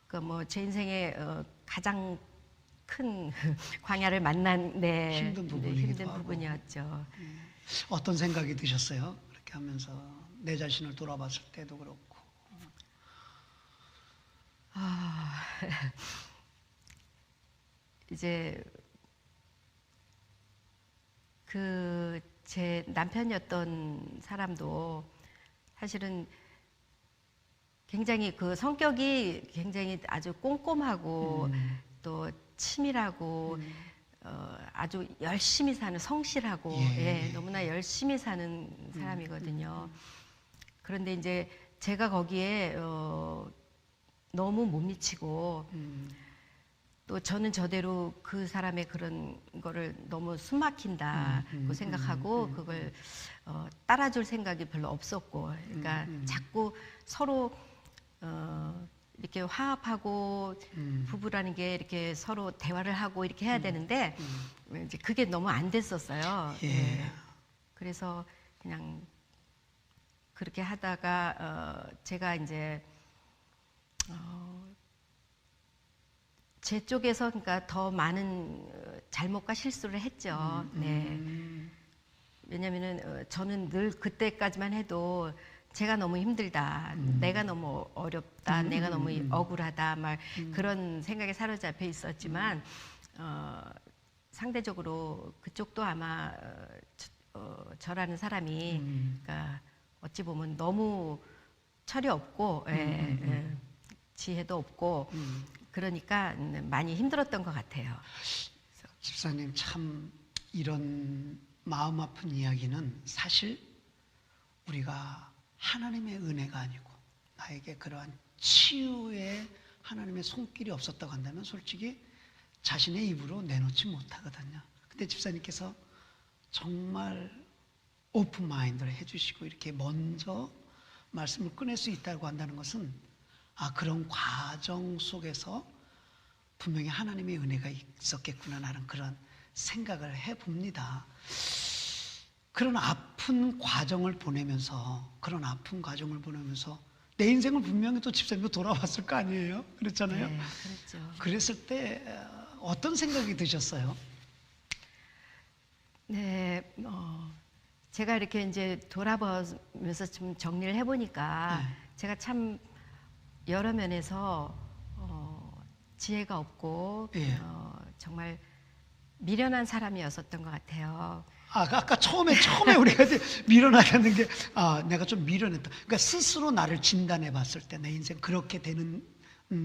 그 뭐 제 인생의 가장 큰 광야를 만난 힘든 부분이기도 힘든 하고. 부분이었죠. 어떤 생각이 드셨어요? 그렇게 하면서 내 자신을 돌아봤을 때도 그렇고. 이제 그 제 남편이었던 사람도 사실은 굉장히 그 성격이 굉장히 아주 꼼꼼하고 또 치밀하고 아주 열심히 사는, 성실하고 너무나 열심히 사는 사람이거든요. 그런데 이제 제가 거기에 너무 못 미치고 또 저는 저대로 그 사람의 그런 거를 너무 숨막힌다고 생각하고 그걸 따라줄 생각이 별로 없었고, 그러니까 자꾸 서로 이렇게 화합하고 부부라는 게 이렇게 서로 대화를 하고 이렇게 해야 되는데 이제 그게 너무 안 됐었어요. 예. 그래서 그냥 그렇게 하다가 제가 이제 제 쪽에서 그러니까 더 많은 잘못과 실수를 했죠. 네. 왜냐면은 저는 늘 그때까지만 해도 제가 너무 힘들다, 내가 너무 어렵다, 내가 너무 억울하다, 막 그런 생각에 사로잡혀 있었지만 상대적으로 그쪽도 아마 저라는 사람이 그러니까 어찌 보면 너무 철이 없고 지혜도 없고 그러니까 많이 힘들었던 것 같아요. 집사님 참 이런 마음 아픈 이야기는 사실 우리가 하나님의 은혜가 아니고 나에게 그러한 치유의 하나님의 손길이 없었다고 한다면 솔직히 자신의 입으로 내놓지 못하거든요. 근데 집사님께서 정말 오픈 마인드를 해주시고 이렇게 먼저 말씀을 꺼낼 수 있다고 한다는 것은 그런 과정 속에서 분명히 하나님의 은혜가 있었겠구나 라는 그런 생각을 해봅니다. 그런 아픈 과정을 보내면서 내 인생을 분명히 또 집사님도 돌아봤을 거 아니에요? 그렇잖아요. 네, 그렇죠. 그랬을 때 어떤 생각이 드셨어요? 네, 제가 이렇게 이제 돌아보면서 좀 정리를 해보니까 제가 참 여러 면에서 지혜가 없고 정말 미련한 사람이었었던 것 같아요. 아까 처음에 우리가 이제 미련하다는 게 내가 좀 미련했다. 그러니까 스스로 나를 진단해 봤을 때 내 인생 그렇게 되는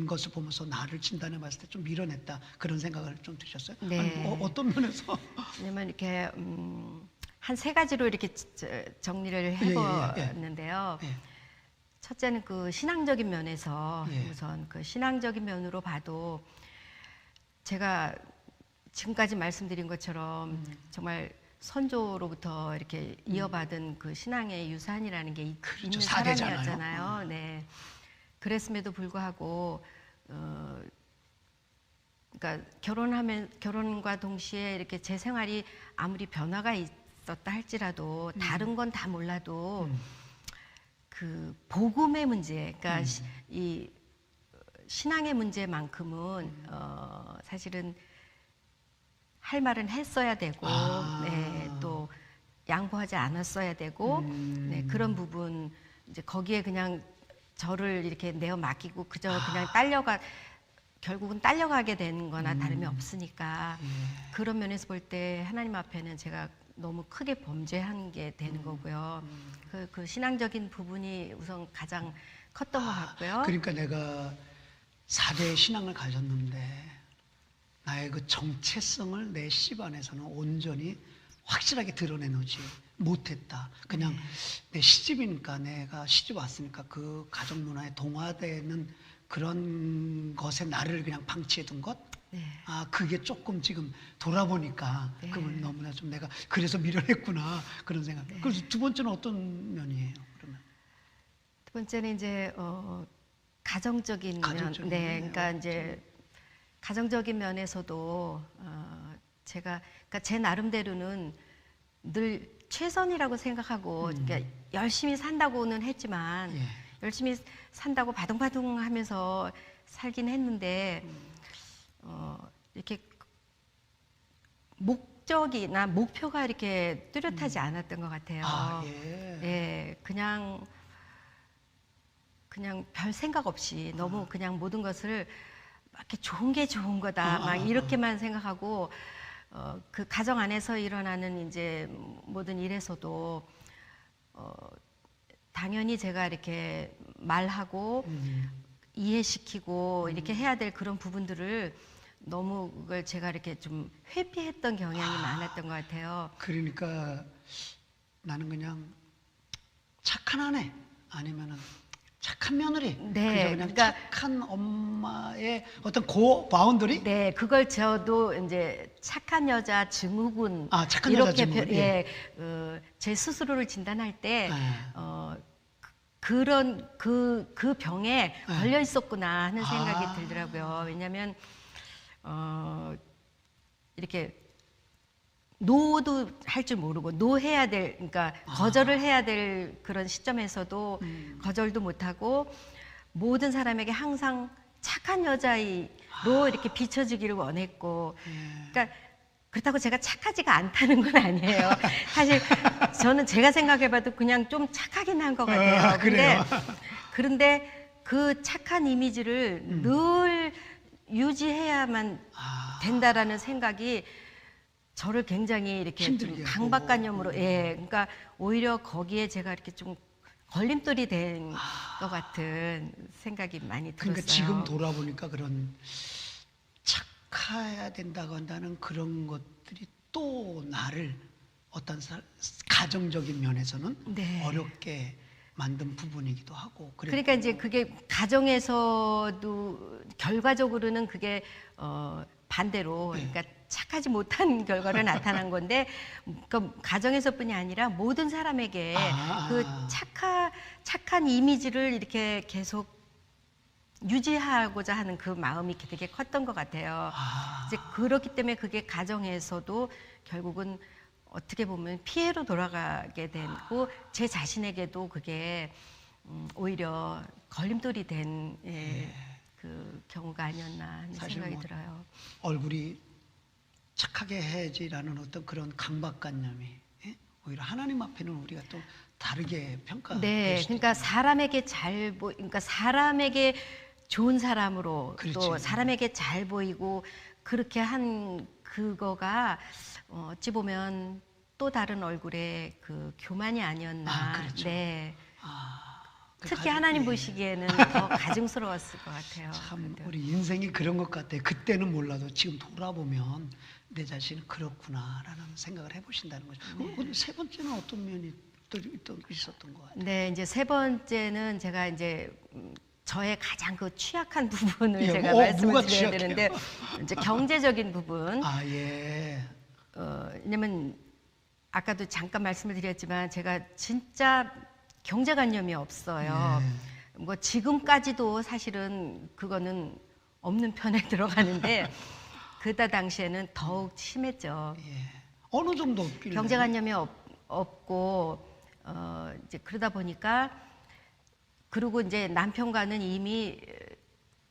것을 보면서 나를 진단해 봤을 때 좀 미련했다 그런 생각을 좀 드셨어요? 네. 아니, 어떤 면에서? 왜냐면 이렇게 한 3가지로 이렇게 정리를 해봤는데요. 첫째는 그 신앙적인 면에서 우선 그 신앙적인 면으로 봐도 제가 지금까지 말씀드린 것처럼 정말 선조로부터 이렇게 이어받은 그 신앙의 유산이라는 게 있는 사람이었잖아요. 네. 그랬음에도 불구하고 그러니까 결혼과 동시에 이렇게 제 생활이 아무리 변화가 있었다 할지라도 다른 건 다 몰라도 그 복음의 문제, 그러니까 이 신앙의 문제만큼은 사실은 할 말은 했어야 되고, 또 양보하지 않았어야 되고, 그런 부분 이제 거기에 그냥 저를 이렇게 내어 맡기고 그저 그냥 결국은 딸려가게 되는 거나 다름이 없으니까 그런 면에서 볼 때 하나님 앞에는 제가 너무 크게 범죄한 게 되는 거고요. 그 신앙적인 부분이 우선 가장 컸던 것 같고요. 그러니까 내가 4대의 신앙을 가졌는데 나의 그 정체성을 내 시집 안에서는 온전히 확실하게 드러내놓지 못했다. 그냥 내 시집이니까 내가 시집 왔으니까 그 가정 문화에 동화되는 그런 것에 나를 그냥 방치해둔 것? 그게 조금 지금 돌아보니까 그건 너무나 좀 내가 그래서 미련했구나 그런 생각. 그래서 두 번째는 어떤 면이에요? 그러면 두 번째는 이제 가정적인 면. 그러니까 이제 가정적인 면에서도 그러니까 제 나름대로는 늘 최선이라고 생각하고 그러니까 열심히 산다고는 했지만 열심히 산다고 바둥바둥하면서 살긴 했는데 이렇게 목적이나 목표가 이렇게 뚜렷하지 않았던 것 같아요. 그냥 별 생각 없이 너무 그냥 모든 것을 막 이렇게 좋은 게 좋은 거다 막 이렇게만 생각하고 그 가정 안에서 일어나는 이제 모든 일에서도 당연히 제가 이렇게 말하고 이해시키고 이렇게 해야 될 그런 부분들을 너무 그걸 제가 이렇게 좀 회피했던 경향이 많았던 것 같아요. 그러니까 나는 그냥 착한 아내 아니면은 착한 며느리, 그냥 그러니까 착한 엄마의 어떤 고 바운더리? 네, 그걸 저도 이제 착한 여자 증후군 착한 이렇게 여자 증후군. 제 스스로를 진단할 때 그런 그 병에 걸려 있었구나 하는 생각이 들더라고요. 왜냐하면 이렇게 노도 할 줄 모르고 노해야 될, 그러니까 거절을 해야 될 그런 시점에서도 거절도 못하고 모든 사람에게 항상 착한 여자로 이렇게 비춰지기를 원했고, 그러니까 그렇다고 제가 착하지가 않다는 건 아니에요. 사실 저는 제가 생각해봐도 그냥 좀 착하긴 한 것 같아요. 그런데 그 착한 이미지를 늘 유지해야만 된다라는 생각이 저를 굉장히 이렇게 힘들게 좀 하고. 강박관념으로, 예, 그러니까 오히려 거기에 제가 이렇게 좀 걸림돌이 된 것 같은 생각이 많이 들었어요. 그러니까 지금 돌아보니까 그런 착해야 된다고 한다는 그런 것들이 또 나를 어떤 가정적인 면에서는 네. 어렵게 만든 부분이기도 하고. 그러니까 이제 그게 가정에서도 결과적으로는 그게 반대로, 네. 그러니까 착하지 못한 결과로 나타난 건데, 그 가정에서뿐이 아니라 모든 사람에게 그 착한 이미지를 이렇게 계속 유지하고자 하는 그 마음이 되게 컸던 것 같아요. 이제 그렇기 때문에 그게 가정에서도 결국은 어떻게 보면 피해로 돌아가게 되고, 제 자신에게도 그게 오히려 걸림돌이 된 그 경우가 아니었나 하는 사실 생각이 뭐 들어요. 얼굴이 착하게 해야지라는 어떤 그런 강박관념이, 예? 오히려 하나님 앞에는 우리가 또 다르게 평가될 네, 수도 그러니까 있잖아요. 사람에게 그러니까 사람에게 좋은 사람으로, 그렇지. 또 사람에게 잘 보이고 그렇게 한 그거가 어찌 보면 또 다른 얼굴의 그 교만이 아니었나. 그렇죠. 네. 그 특히 가정- 하나님 예. 보시기에는 더 가증스러웠을 것 같아요. 참 그래도. 우리 인생이 그런 것 같아요. 그때는 몰라도 지금 돌아보면 내 자신은 그렇구나라는 생각을 해보신다는 거죠. 그럼 세 번째는 어떤 면이 또 있었던 것 같아요? 네, 이제 세 번째는 제가 이제 저의 가장 그 취약한 부분을 예, 제가 뭐가 말씀을 드려야 취약해요? 되는데, 이제 경제적인 부분. 예. 왜냐면 아까도 잠깐 말씀을 드렸지만 제가 진짜 경제관념이 없어요. 예. 뭐 지금까지도 사실은 그거는 없는 편에 들어가는데 그때 당시에는 더욱 심했죠. 예. 어느 정도 없길래? 경제관념이 없고 이제 그러다 보니까, 그리고 이제 남편과는 이미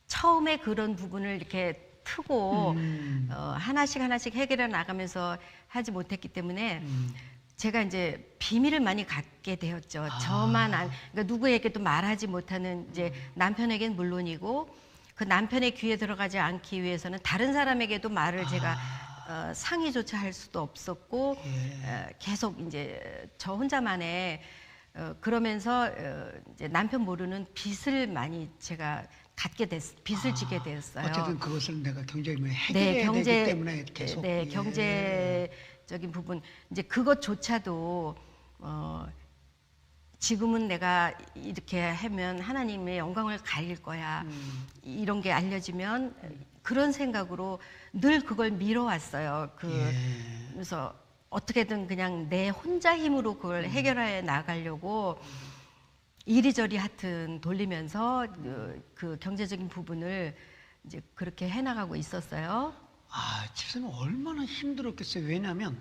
처음에 그런 부분을 이렇게 트고 하나씩 해결해 나가면서 하지 못했기 때문에 제가 이제 비밀을 많이 갖게 되었죠. 저만 그러니까 누구에게도 말하지 못하는, 이제 남편에겐 물론이고 그 남편의 귀에 들어가지 않기 위해서는 다른 사람에게도 말을 제가 상의조차 할 수도 없었고, 계속 이제 저 혼자만의 그러면서 이제 남편 모르는 빚을 많이 제가 빚을 지게 되었어요. 어쨌든 그것을 내가 경제적인 네, 해결해야 되기 때문에 계속. 네, 예. 경제적인 부분, 이제 그것조차도 지금은 내가 이렇게 하면 하나님의 영광을 가릴 거야. 이런 게 알려지면 그런 생각으로 늘 그걸 미뤄왔어요. 그래서 어떻게든 그냥 내 혼자 힘으로 그걸 해결해 나가려고 이리저리 하여튼 돌리면서 그 경제적인 부분을 이제 그렇게 해나가고 있었어요. 집사님 얼마나 힘들었겠어요. 왜냐하면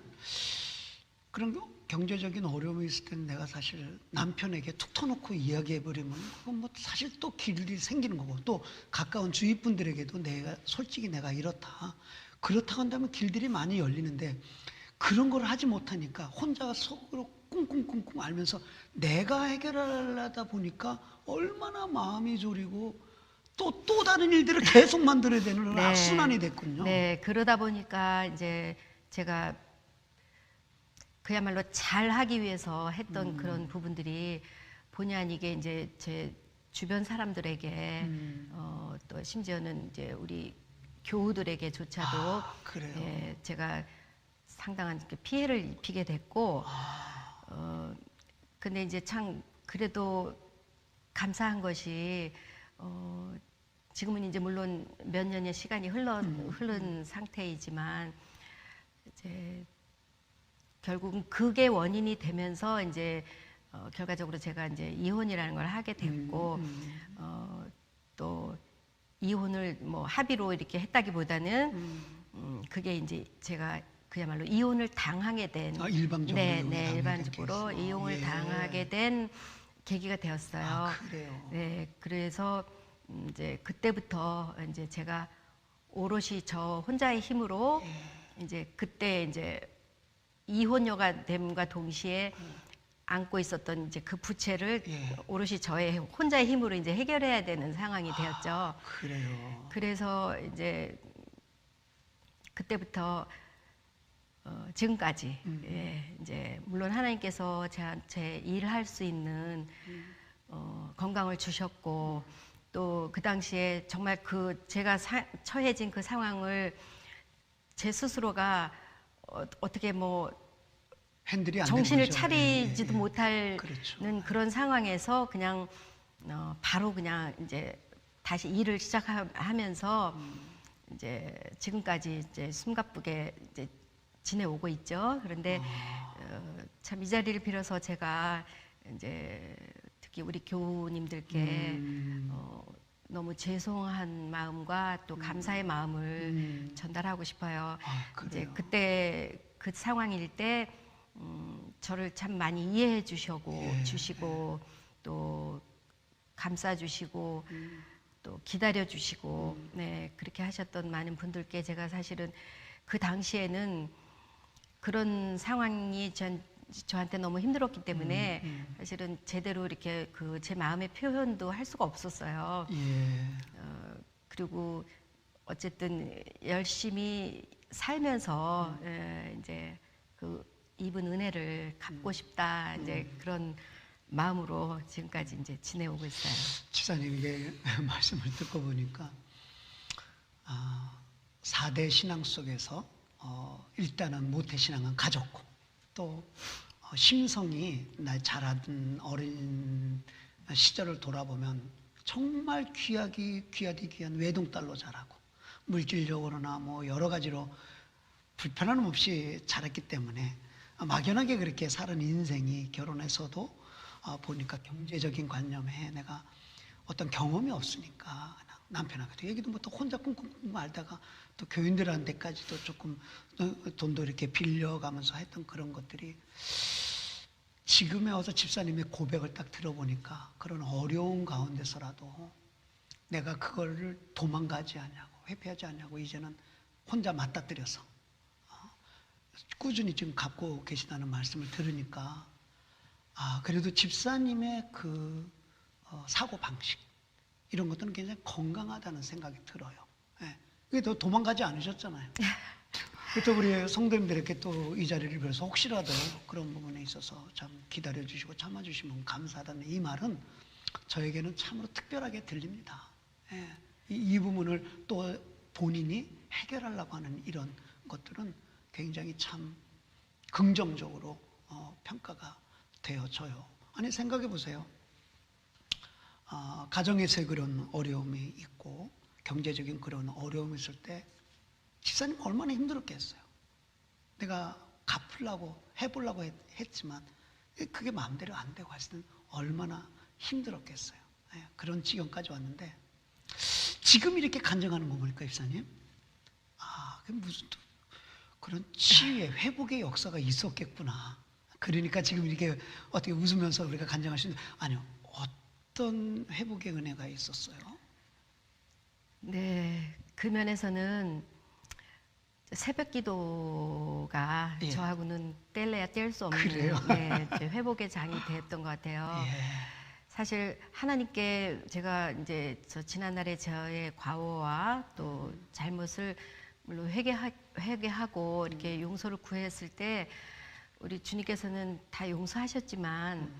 그런 경제적인 어려움이 있을 때는 내가 사실 남편에게 툭 터놓고 이야기해버리면 그건 뭐 사실 또 길이 생기는 거고, 또 가까운 주위 분들에게도 솔직히 내가 그렇다고 한다면 길들이 많이 열리는데, 그런 걸 하지 못하니까 혼자 속으로 꿍꿍꿍꿍 앓면서 내가 해결하려다 보니까 얼마나 마음이 졸이고 또 다른 일들을 계속 만들어야 되는 악순환이 됐군요. 네, 그러다 보니까 이제 제가 그야말로 잘하기 위해서 했던 그런 부분들이 본의 아니게 이제 제 주변 사람들에게 또 심지어는 이제 우리 교우들에게조차도 그래요. 예, 제가 상당한 피해를 입히게 됐고, 근데 이제 참 그래도 감사한 것이 지금은 이제 물론 몇 년의 시간이 흐른 상태이지만 이제 결국은 그게 원인이 되면서 이제 결과적으로 제가 이제 이혼이라는 걸 하게 됐고, 또 이혼을 뭐 합의로 이렇게 했다기보다는 그게 이제 제가 그야말로 이혼을 당하게 된 일방적으로 일반적으로 이혼을 당하게 된 계기가 되었어요. 그래요. 네, 그래서 이제 그때부터 이제 제가 오롯이 저 혼자의 힘으로 이제 그때 이제 이혼녀가 됨과 동시에 안고 있었던 이제 그 부채를 오롯이 저의 혼자의 힘으로 이제 해결해야 되는 상황이 되었죠. 그래요. 그래서 이제 그때부터 지금까지 예, 이제 물론 하나님께서 제 일할 수 있는 건강을 주셨고 또 그 당시에 정말 제가 처해진 그 상황을 제 스스로가 어떻게 뭐 핸들이 안 정신을 되는 거죠. 차리지도 못하는 그렇죠. 그런 상황에서 그냥 바로 그냥 이제 다시 일을 시작하면서 이제 지금까지 이제 숨가쁘게 이제 지내오고 있죠. 그런데 참 이 자리를 빌어서 제가 이제 특히 우리 교우님들께 너무 죄송한 마음과 또 감사의 마음을 전달하고 싶어요. 이제 그때 그 상황일 때 저를 참 많이 이해해 주시고 또 감싸 주시고 또 기다려 주시고 네, 그렇게 하셨던 많은 분들께 제가 사실은 그 당시에는 그런 상황이 저한테 너무 힘들었기 때문에 사실은 제대로 이렇게 제 마음의 표현도 할 수가 없었어요. 그리고 어쨌든 열심히 살면서 이제 입은 은혜를 갚고 싶다 이제 그런 마음으로 지금까지 이제 지내오고 있어요. 집사님 이게 말씀을 듣고 보니까 4대 신앙 속에서 일단은 모태 신앙은 가졌고 또 심성이 나 자라던 어린 시절을 돌아보면 정말 귀한 외동딸로 자라고 물질적으로나 뭐 여러 가지로 불편함 없이 자랐기 때문에 막연하게 그렇게 사는 인생이 결혼해서도 보니까 경제적인 관념에 내가 어떤 경험이 없으니까 남편하고도 얘기도 못하고 혼자 꿍꿍꿍 앓다가 또 교인들한테까지도 조금 돈도 이렇게 빌려가면서 했던 그런 것들이 지금에 와서 집사님의 고백을 딱 들어보니까 그런 어려운 가운데서라도 내가 그거를 도망가지 않냐고 회피하지 않냐고 이제는 혼자 맞닥뜨려서 꾸준히 지금 갚고 계시다는 말씀을 들으니까 그래도 집사님의 사고 방식 이런 것들은 굉장히 건강하다는 생각이 들어요. 그게 또 도망가지 않으셨잖아요. 또 우리 성도님들에게 또 이 자리를 빌어서 혹시라도 그런 부분에 있어서 참 기다려주시고 참아주시면 감사하다는 이 말은 저에게는 참으로 특별하게 들립니다. 이 부분을 또 본인이 해결하려고 하는 이런 것들은 굉장히 참 긍정적으로 평가가 되어져요. 아니 생각해 보세요. 가정에서의 그런 어려움이 있고 경제적인 그런 어려움이 있을 때 집사님 얼마나 힘들었겠어요. 내가 갚으려고 해보려고 했지만 그게 마음대로 안 되고 했을 때는 얼마나 힘들었겠어요. 그런 지경까지 왔는데 지금 이렇게 간증하는 거 보니까 집사님 그게 무슨 또 그런 치유의 회복의 역사가 있었겠구나. 그러니까 지금 이렇게 어떻게 웃으면서 우리가 간증할 수 있는 아니요. 어떤 회복의 은혜가 있었어요? 네, 그 면에서는 새벽 기도가 저하고는 뗄래야 뗄 수 없는 이제 회복의 장이 됐던 것 같아요. 사실 하나님께 제가 이제 지난날에 저의 과오와 또 잘못을 물론 회개하고 이렇게 용서를 구했을 때 우리 주님께서는 다 용서하셨지만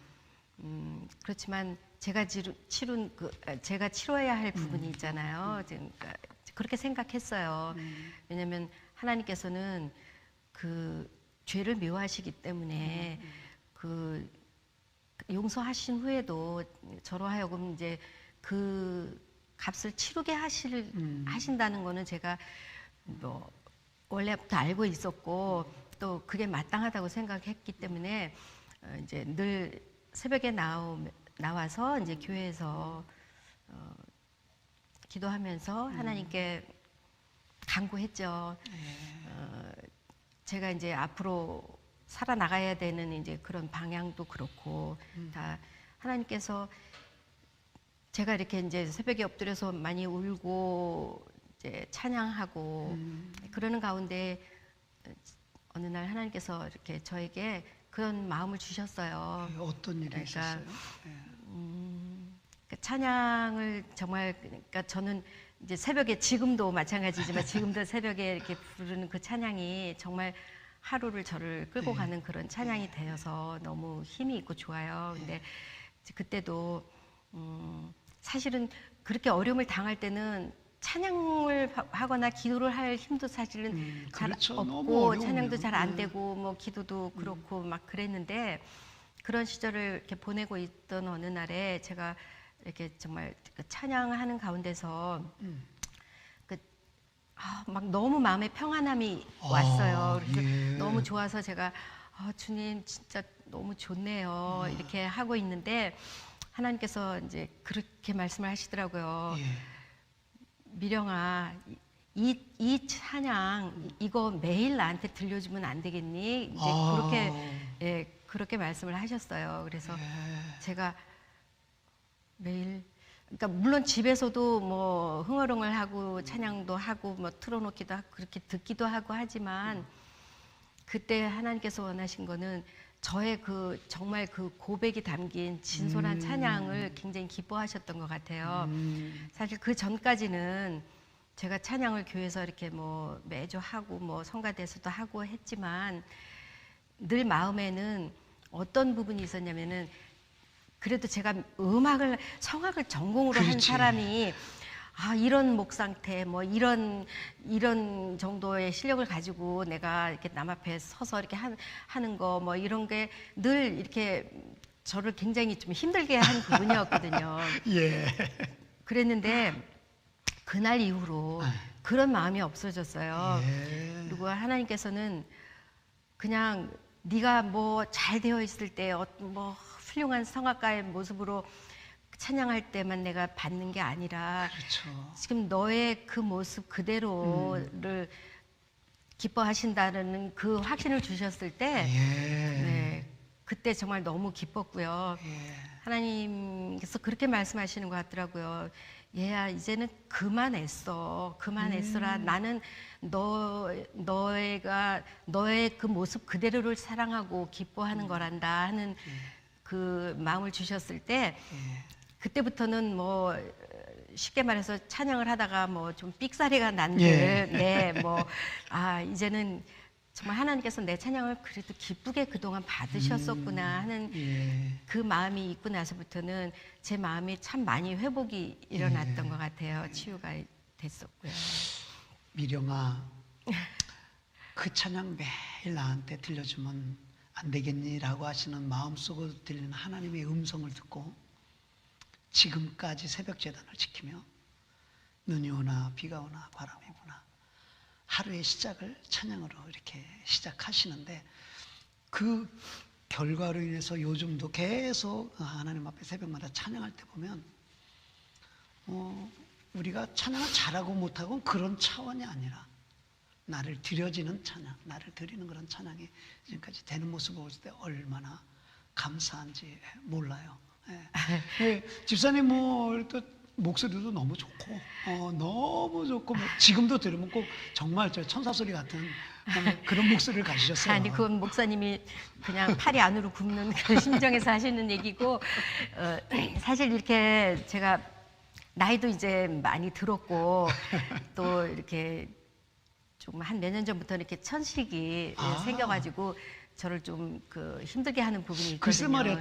그렇지만 제가 제가 치러야 할 부분이 있잖아요. 그러니까 그렇게 생각했어요. 왜냐하면 하나님께서는 그 죄를 미워하시기 때문에 그 용서하신 후에도 저로 하여금 이제 그 값을 치르게 하신다는 거는 제가 뭐 원래부터 알고 있었고 또 그게 마땅하다고 생각했기 때문에 이제 늘 새벽에 나와서 이제 교회에서 기도하면서 하나님께 간구했죠. 제가 이제 앞으로 살아나가야 되는 이제 그런 방향도 그렇고 다 하나님께서 제가 이렇게 이제 새벽에 엎드려서 많이 울고 이제 찬양하고 그러는 가운데 어느 날 하나님께서 이렇게 저에게 그런 마음을 주셨어요. 어떤 일이 있었어요? 그러니까 찬양을 정말 그러니까 저는 이제 새벽에 지금도 마찬가지지만 지금도 새벽에 이렇게 부르는 그 찬양이 정말 하루를 저를 끌고 네. 가는 그런 찬양이 되어서 너무 힘이 있고 좋아요. 근데 이제 그때도 사실은 그렇게 어려움을 당할 때는 찬양을 하거나 기도를 할 힘도 사실은 잘 그렇죠. 너무 없고 어려우면. 찬양도 잘 안 되고 뭐 기도도 그렇고 막 그랬는데 그런 시절을 이렇게 보내고 있던 어느 날에 제가 이렇게 정말 그 찬양하는 가운데서 막 너무 마음에 평안함이 왔어요. 그래서 예. 너무 좋아서 제가 주님 진짜 너무 좋네요. 이렇게 하고 있는데 하나님께서 이제 그렇게 말씀을 하시더라고요. 예. 미령아, 이 찬양 이거 매일 나한테 들려주면 안 되겠니? 이제 그렇게 말씀을 하셨어요. 그래서 제가 매일 그러니까 물론 집에서도 뭐 흥얼흥얼 하고 찬양도 하고 뭐 틀어놓기도 하고 그렇게 듣기도 하고 하지만 그때 하나님께서 원하신 거는 저의 그 정말 그 고백이 담긴 진솔한 찬양을 굉장히 기뻐하셨던 것 같아요. 사실 그 전까지는 제가 찬양을 교회에서 이렇게 뭐 매주 하고 뭐 성가대에서도 하고 했지만 늘 마음에는 어떤 부분이 있었냐면은 그래도 제가 성악을 전공으로 한 그렇지. 사람이 이런 목 상태, 뭐 이런 정도의 실력을 가지고 내가 이렇게 남 앞에 서서 이렇게 하는 거, 뭐 이런 게 늘 이렇게 저를 굉장히 좀 힘들게 한 부분이었거든요. 예. 그랬는데 그날 이후로 그런 마음이 없어졌어요. 예. 그리고 하나님께서는 그냥 네가 뭐 잘 되어 있을 때 뭐 훌륭한 성악가의 모습으로 찬양할 때만 내가 받는 게 아니라 그렇죠. 지금 너의 그 모습 그대로를 기뻐하신다는 그 확신을 주셨을 때 네, 그때 정말 너무 기뻤고요. 하나님께서 그렇게 말씀하시는 것 같더라고요. 얘야 이제는 그만 애써라. 나는 너의 그 모습 그대로를 사랑하고 기뻐하는 거란다 하는 그 마음을 주셨을 때 그때부터는 뭐 쉽게 말해서 찬양을 하다가 뭐 좀 삑사리가 난들 이제는 정말 하나님께서 내 찬양을 그래도 기쁘게 그동안 받으셨었구나 하는 그 마음이 있고 나서부터는 제 마음이 참 많이 회복이 일어났던 것 같아요. 치유가 됐었고요. 미령아, 그 찬양 매일 나한테 들려주면 안 되겠니라고 하시는 마음속으로 들리는 하나님의 음성을 듣고 지금까지 새벽 제단을 지키며 눈이 오나 비가 오나 바람이 부나 하루의 시작을 찬양으로 이렇게 시작하시는데 그 결과로 인해서 요즘도 계속 하나님 앞에 새벽마다 찬양할 때 보면 우리가 찬양을 잘하고 못하고 그런 차원이 아니라 나를 드려지는 찬양, 나를 드리는 그런 찬양이 지금까지 되는 모습을 볼 때 얼마나 감사한지 몰라요. 집사님 또 목소리도 너무 좋고 너무 좋고 지금도 들으면 꼭 정말 저 천사 소리 같은 그런 목소리를 가지셨어요. 아니 그건 목사님이 그냥 팔이 안으로 굽는 그런 심정에서 하시는 얘기고 사실 이렇게 제가 나이도 이제 많이 들었고 또 이렇게 좀 한 몇 년 전부터 이렇게 천식이 생겨가지고 저를 좀 힘들게 하는 부분이 있거든요. 글쎄 말이야,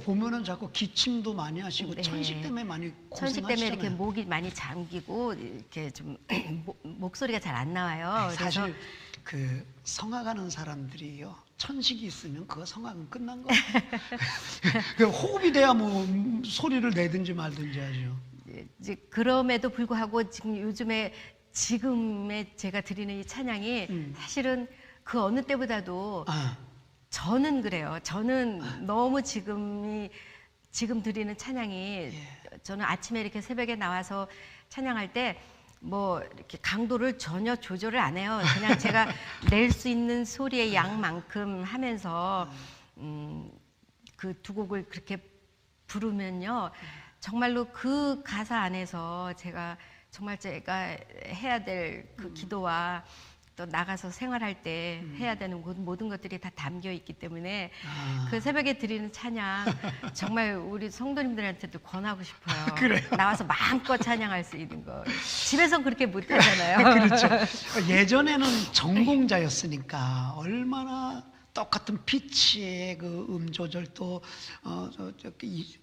보면은 자꾸 기침도 많이 하시고 천식 때문에 많이 고생하시잖아요. 천식 때문에 이렇게 목이 많이 잠기고 이렇게 좀 목소리가 잘 안 나와요. 사실 그 성악하는 사람들이요, 천식이 있으면 그 성악은 끝난 거예요. 그 호흡이 돼야 뭐 소리를 내든지 말든지 하죠. 이제 그럼에도 불구하고 지금의 제가 드리는 이 찬양이 사실은 그 어느 때보다도 저는 그래요. 저는 너무 지금 드리는 찬양이 저는 아침에 이렇게 새벽에 나와서 찬양할 때 뭐 이렇게 강도를 전혀 조절을 안 해요. 그냥 제가 낼 수 있는 소리의 양만큼 하면서 그 두 곡을 그렇게 부르면요. 정말로 그 가사 안에서 제가 해야 될 그 기도와 또 나가서 생활할 때 해야 되는 모든 것들이 다 담겨 있기 때문에 아. 그 새벽에 드리는 찬양 정말 우리 성도님들한테도 권하고 싶어요. 그래요? 나와서 마음껏 찬양할 수 있는 거. 집에서 그렇게 못 하잖아요. 그렇죠. 예전에는 전공자였으니까 얼마나 똑같은 피치의 그 조절도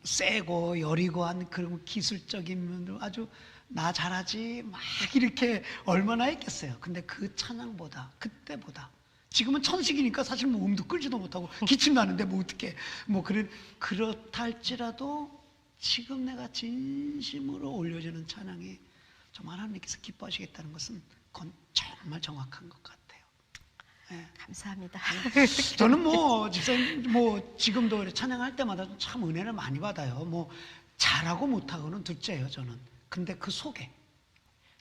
세고 여리고 한 그런 기술적인 면도 아주 나 잘하지 막 이렇게 얼마나 했겠어요. 근데 그 찬양보다 그때보다 지금은 천식이니까 사실 뭐 음도 끌지도 못하고 기침 나는데 뭐 어떻게 뭐 그렇다 할지라도 지금 내가 진심으로 올려주는 찬양이 정말 하나님께서 기뻐하시겠다는 것은 그건 정말 정확한 것 같아요. 네. 감사합니다. 저는 뭐 집사님 뭐 지금도 찬양할 때마다 참 은혜를 많이 받아요. 뭐 잘하고 못하고는 둘째예요, 저는. 근데 그 속에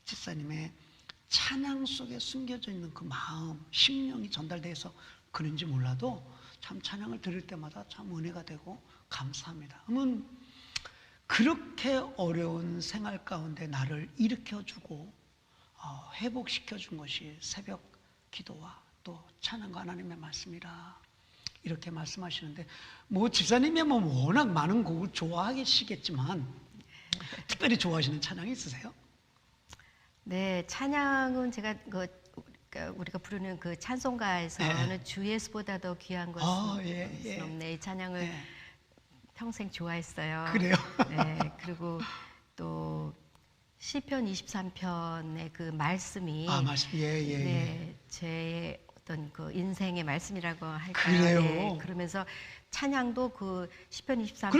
집사님의 찬양 속에 숨겨져 있는 그 마음, 심령이 전달돼서 그런지 몰라도 참 찬양을 들을 때마다 참 은혜가 되고 감사합니다. 그러면 그렇게 어려운 생활 가운데 나를 일으켜주고 회복시켜준 것이 새벽 기도와 또 찬양과 하나님의 말씀이라 이렇게 말씀하시는데 뭐 집사님이 뭐 워낙 많은 곡을 좋아하시겠지만 특별히 좋아하시는 찬양이 있으세요? 네, 찬양은 제가 우리가 부르는 그 찬송가에서는 네. 주 예수보다 더 귀한 것은 없네. 이 찬양을 평생 좋아했어요. 그래요? 네, 그리고 또 시편 23편의 그 말씀이 말씀 네, 제 어떤 그 인생의 말씀이라고 할까요? 그래요? 네, 그러면서 찬양도 그 시편 23편을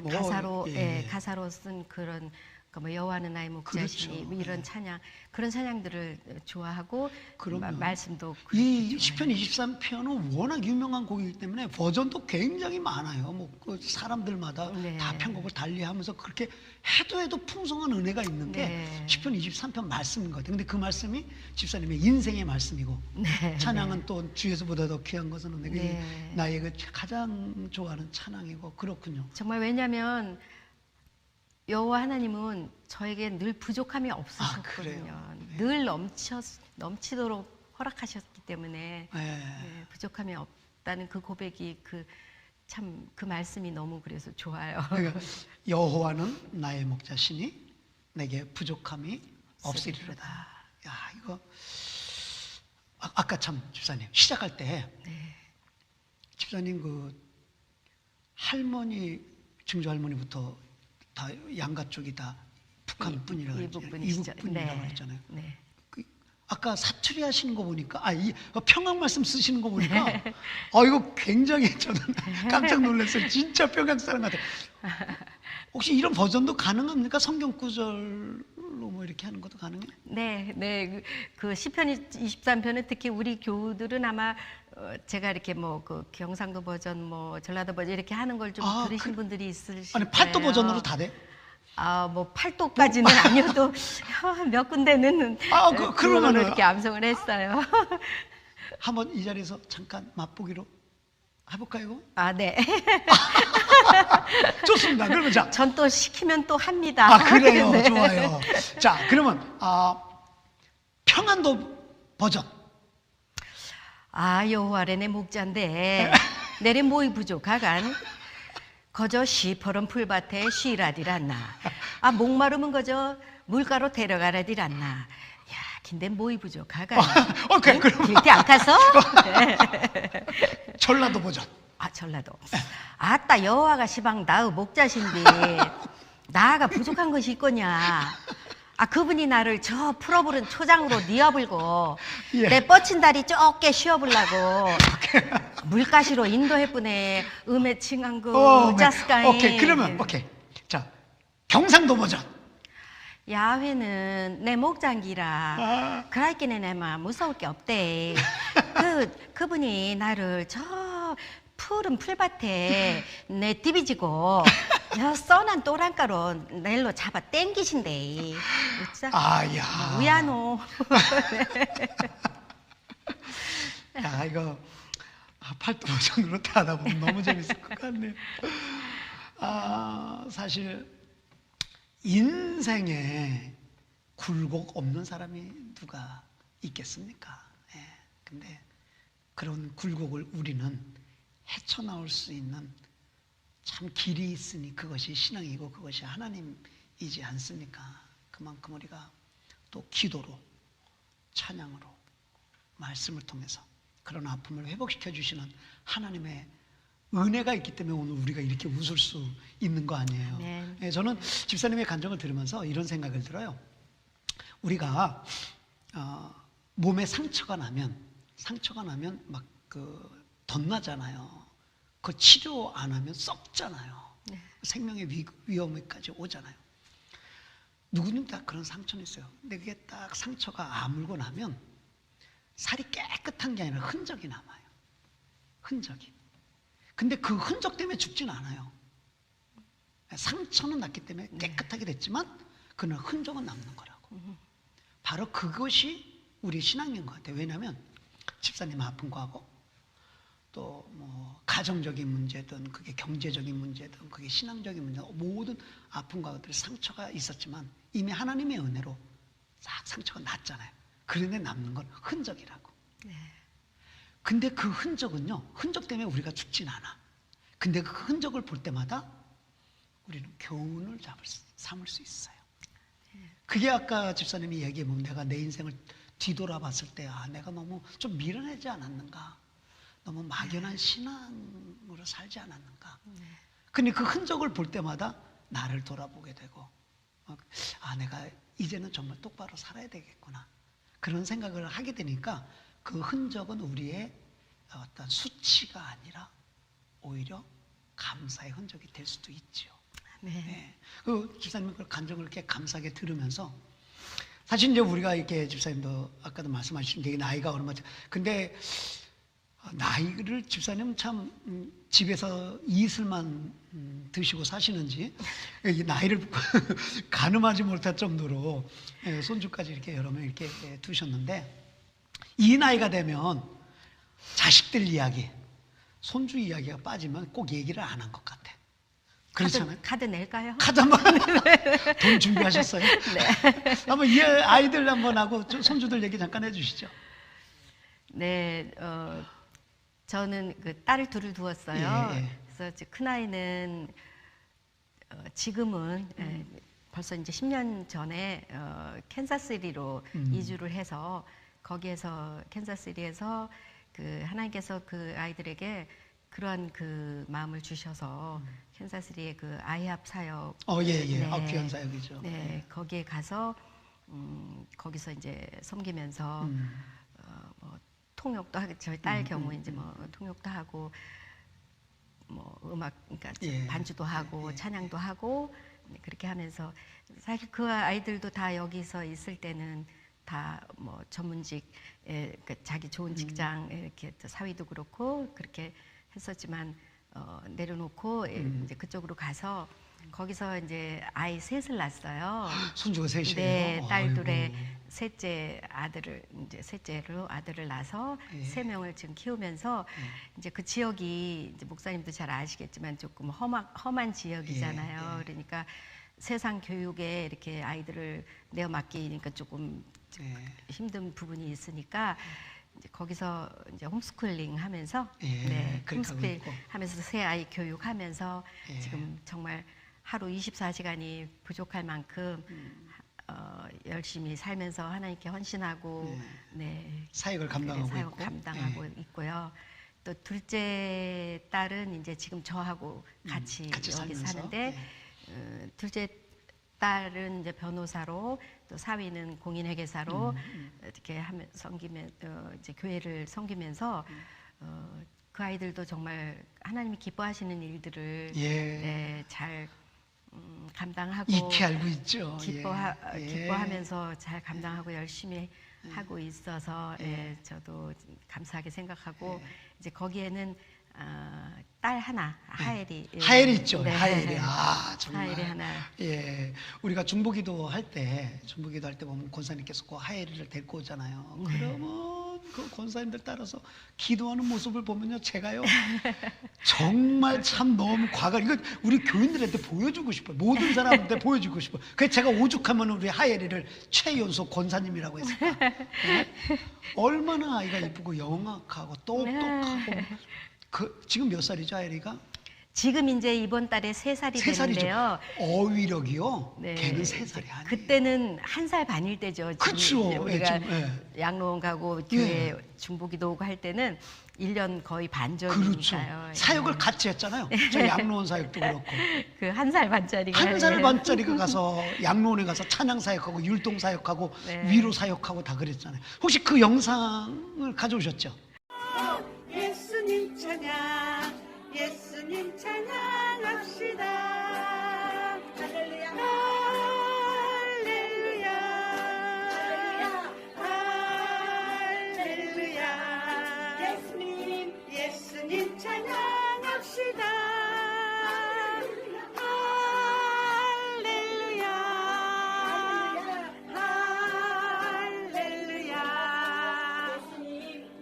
그렇죠. 가사로 쓴 그런 뭐 여호와는 나의 목자시니 그렇죠. 뭐 이런 찬양 그런 찬양들을 좋아하고 말씀도 이 시편 23편은 워낙 유명한 곡이기 때문에 버전도 굉장히 많아요. 뭐 그 사람들마다 다 편곡을 달리하면서 그렇게 해도 풍성한 은혜가 있는 게 시편 23편 말씀인 것 같아요. 근데 그 말씀이 집사님의 인생의 말씀이고 찬양은 또 주에서보다 더 귀한 것은 없네. 나의 그 가장 좋아하는 찬양이고 그렇군요. 정말 왜냐하면 여호와 하나님은 저에게 늘 부족함이 없으셨거든요. 늘 넘치도록 허락하셨기 때문에 부족함이 없다는 그 고백이 그 말씀이 너무 그래서 좋아요. 그러니까 여호와는 나의 목자시니 내게 부족함이 없으리로다. 야, 이거 아까 참 집사님 시작할 때 집사님 그 할머니 증조 할머니부터 다 양가 쪽이 다 북한 분이라고 이북분이라고 했잖아요. 아까 사투리 하시는 거 보니까 평양 말씀 쓰시는 거 보니까 이거 굉장히 저는 깜짝 놀랐어요. 진짜 평양 사람 같아요. 혹시 이런 버전도 가능합니까? 성경 구절로 뭐 이렇게 하는 것도 가능해요? 네. 그 시편 23편은 특히 우리 교우들은 아마 제가 이렇게 뭐 그 경상도 버전, 뭐 전라도 버전 이렇게 하는 걸 좀 들으신 분들이 있으실 거예요. 아니 팔도 버전으로 다 돼? 뭐 팔도까지는 아니어도 몇 군데는 그러면은 이렇게 암송을 했어요. 한번 이 자리에서 잠깐 맛보기로 해볼까요? 네. 좋습니다. 그러면 자, 전 또 시키면 또 합니다. 그래요. 좋아요. 자, 그러면 평안도 버전. 여호와래 내 목자인데 내래 모이 부족하간 거저 시퍼런 풀밭에 쉬라디란나. 목마르면 거저 물가로 데려가라딜 않나. 야, 근데 모이 부족하간. 오케이, 그럼 길게 안 가서? 전라도 버전. 전라도. 아따 여호와가 시방 나의 목자신데 나가 부족한 것이 있거냐. 그분이 나를 저 풀어부른 초장으로 뉘어불고 내 뻗친 다리 좁게 쉬어보려고 물가시로 인도해보네. 음에 칭한 거 짜스까이. 오케이, 그러면 자, 경상도 버전. 야훼는 내 목장기라 그라이끼네 내마 무서울 게 없대. 그분이 나를 저 푸른 풀밭에 내 디비지고 저 써난 또랑가로 낼로 잡아 땡기신대. 야. 우야노. 야, 이거 팔도 버전으로 다 하다 보면 너무 재밌을 것 같네요. 사실 인생에 굴곡 없는 사람이 누가 있겠습니까? 근데 그런 굴곡을 우리는 헤쳐나올 수 있는 참 길이 있으니 그것이 신앙이고 그것이 하나님이지 않습니까? 그만큼 우리가 또 기도로, 찬양으로, 말씀을 통해서 그런 아픔을 회복시켜 주시는 하나님의 은혜가 있기 때문에 오늘 우리가 이렇게 웃을 수 있는 거 아니에요. 네, 저는 집사님의 간증을 들으면서 이런 생각을 들어요. 우리가 몸에 상처가 나면 막 덧나잖아요. 그 치료 안 하면 썩잖아요. 네. 생명의 위험까지 오잖아요. 누구는 다 그런 상처는 있어요. 근데 그게 딱 상처가 아물고 나면 살이 깨끗한 게 아니라 흔적이 남아요. 흔적이. 근데 그 흔적 때문에 죽진 않아요. 상처는 났기 때문에 깨끗하게 됐지만 그는 흔적은 남는 거라고. 바로 그것이 우리 신앙인 것 같아요. 왜냐하면 집사님 아픈 거하고 또 뭐 가정적인 문제든 그게 경제적인 문제든 그게 신앙적인 문제든 모든 아픈 것들이 상처가 있었지만 이미 하나님의 은혜로 싹 상처가 났잖아요. 그런데 남는 건 흔적이라고. 근데 그 흔적은요, 흔적 때문에 우리가 죽진 않아. 근데 그 흔적을 볼 때마다 우리는 교훈을 삼을 수 있어요. 그게 아까 집사님이 얘기해보면 내가 내 인생을 뒤돌아봤을 때 내가 너무 좀 미련하지 않았는가, 너무 막연한 신앙으로 살지 않았는가. 근데 그 흔적을 볼 때마다 나를 돌아보게 되고 내가 이제는 정말 똑바로 살아야 되겠구나, 그런 생각을 하게 되니까 그 흔적은 우리의 어떤 수치가 아니라 오히려 감사의 흔적이 될 수도 있죠. 네. 그 집사님 그 간증을 이렇게 감사하게 들으면서 사실 이제 우리가 이렇게 집사님도 아까도 말씀하신 게 나이가 얼마 근데 나이를 집사님 참 집에서 이슬만 드시고 사시는지 나이를 가늠하지 못할 정도로 손주까지 이렇게 여러 명 이렇게 두셨는데 이 나이가 되면 자식들 이야기, 손주 이야기가 빠지면 꼭 얘기를 안 한 것 같아. 그렇잖아요. 카드 낼까요? 카드 한번 돈 준비하셨어요? 네. 한번 이 아이들 한번 하고 손주들 얘기 잠깐 해주시죠. 네, 저는 그 딸을 둘을 두었어요. 그래서 큰 아이는 지금은 벌써 이제 10년 전에 캔자스시티로 이주를 해서 거기에서 캔자스시티에서 그 하나님께서 그 아이들에게 그러한 그 마음을 주셔서 캔자스시티의 그 아이합 사역, 귀한 사역이죠. 네, 거기에 가서 거기서 이제 섬기면서 뭐 통역도 하고 저희 딸 경우에 이제 뭐 통역도 하고 뭐 음악 그러니까 반주도 하고 찬양도 하고 그렇게 하면서 사실 그 아이들도 다 여기서 있을 때는 다 뭐 전문직 그러니까 자기 좋은 직장 이렇게 사위도 그렇고 그렇게 했었지만 내려놓고 이제 그쪽으로 가서 거기서 이제 아이 셋을 낳았어요. 손주가 셋이에요. 네, 딸 둘에 셋째로 아들을 낳아서 3명을 지금 키우면서 이제 그 지역이 이제 목사님도 잘 아시겠지만 조금 험한 지역이잖아요. 그러니까 세상 교육에 이렇게 아이들을 내어 맡기니까 조금 힘든 부분이 있으니까 이제 거기서 이제 홈스쿨링 하면서 홈스쿨링 하면서 새 아이 교육하면서 지금 정말 하루 24시간이 부족할 만큼 열심히 살면서 하나님께 헌신하고 사역을 감당하고 있고요. 또 둘째 딸은 이제 지금 저하고 같이 여기 살면서? 사는데 둘째 딸은 이제 변호사로 또 사위는 공인회계사로 이렇게 섬기면 이제 교회를 섬기면서 그 아이들도 정말 하나님이 기뻐하시는 일들을 잘 감당하고 익히 알고 있죠. 기뻐하면서 잘 감당하고 열심히 하고 있어서 저도 감사하게 생각하고 이제 거기에는 딸 하나 하엘이 있죠. 하엘이 정말 하엘이 하나. 우리가 중보기도 할 때 보면 권사님께서 그 하엘이를 데리고 오잖아요. 그러면 그 권사님들 따라서 기도하는 모습을 보면요, 제가요 정말 참 너무 이거 우리 교인들한테 보여주고 싶어요. 모든 사람한테 보여주고 싶어요. 그래서 제가 오죽하면 우리 하예리를 최연소 권사님이라고 했을까. 네? 얼마나 아이가 이쁘고 영악하고 똑똑하고. 지금 몇 살이죠, 하예리가? 지금 이제 이번 달에 3살이 세 살이죠. 되는데요. 어휘력이요. 네. 걔는 3살이 아니에요. 그때는 1살 반일 때죠. 지금 그쵸. 이제 우리가 예, 지금, 양로원 가고 교회 중보기도 오고 할 때는 1년 거의 반 그렇죠. 전이니까요. 사역을 같이 했잖아요. 저 양로원 사역도 그렇고. 그 1살 반짜리가 1살 반짜리가 가서 양로원에 가서 찬양 사역하고 율동 사역하고 네. 위로 사역하고 다 그랬잖아요. 혹시 그 영상을 가져오셨죠? 예수님 찬양, 예수님 찬양합시다. 할렐루야, 할렐루야, 할렐루야. 예수님 찬양합시다. 할렐루야, 할렐루야.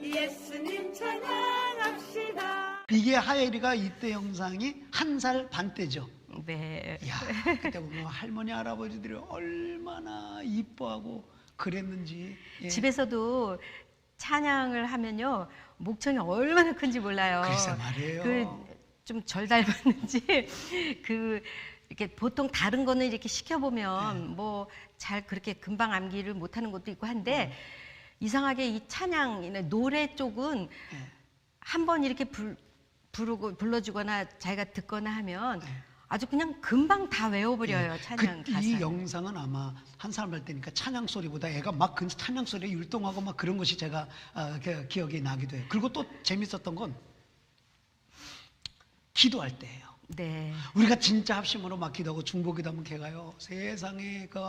예수님 찬양합시다. 이게 하예리가 이때 영상이 1살 반 때죠. 네. 이야, 그때 보면 할머니 할아버지들이 얼마나 이뻐하고 그랬는지. 예. 집에서도 찬양을 하면요, 목청이 얼마나 큰지 몰라요. 글쎄 말이에요. 좀 절 닮았는지 이렇게 보통 다른 거는 이렇게 시켜보면 뭐 잘 그렇게 금방 암기를 못하는 것도 있고 한데 이상하게 이 찬양이나 노래 쪽은 예. 한번 이렇게 불러주거나 자기가 듣거나 하면 아주 그냥 금방 다 외워버려요. 찬양 가사. 이 영상은 아마 1살 할 때니까 찬양 소리보다 애가 막 그 찬양 소리에 율동하고 막 그런 것이 제가 기억이 나기도 해요. 그리고 또 재밌었던 건 기도할 때예요. 네. 우리가 진짜 합심으로 막 기도하고 중보기도 하면 걔가요, 세상에 그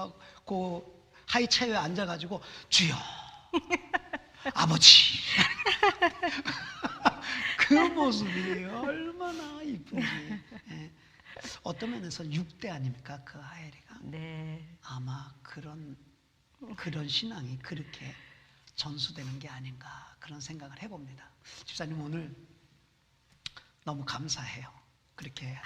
하이 차에 앉아가지고 주여 아버지 그 모습이 얼마나 이쁜지. 예. 어떤 면에서 6대 아닙니까, 그 하예리가. 네. 아마 그런 신앙이 그렇게 전수되는 게 아닌가 그런 생각을 해봅니다. 집사님 오늘 너무 감사해요. 그렇게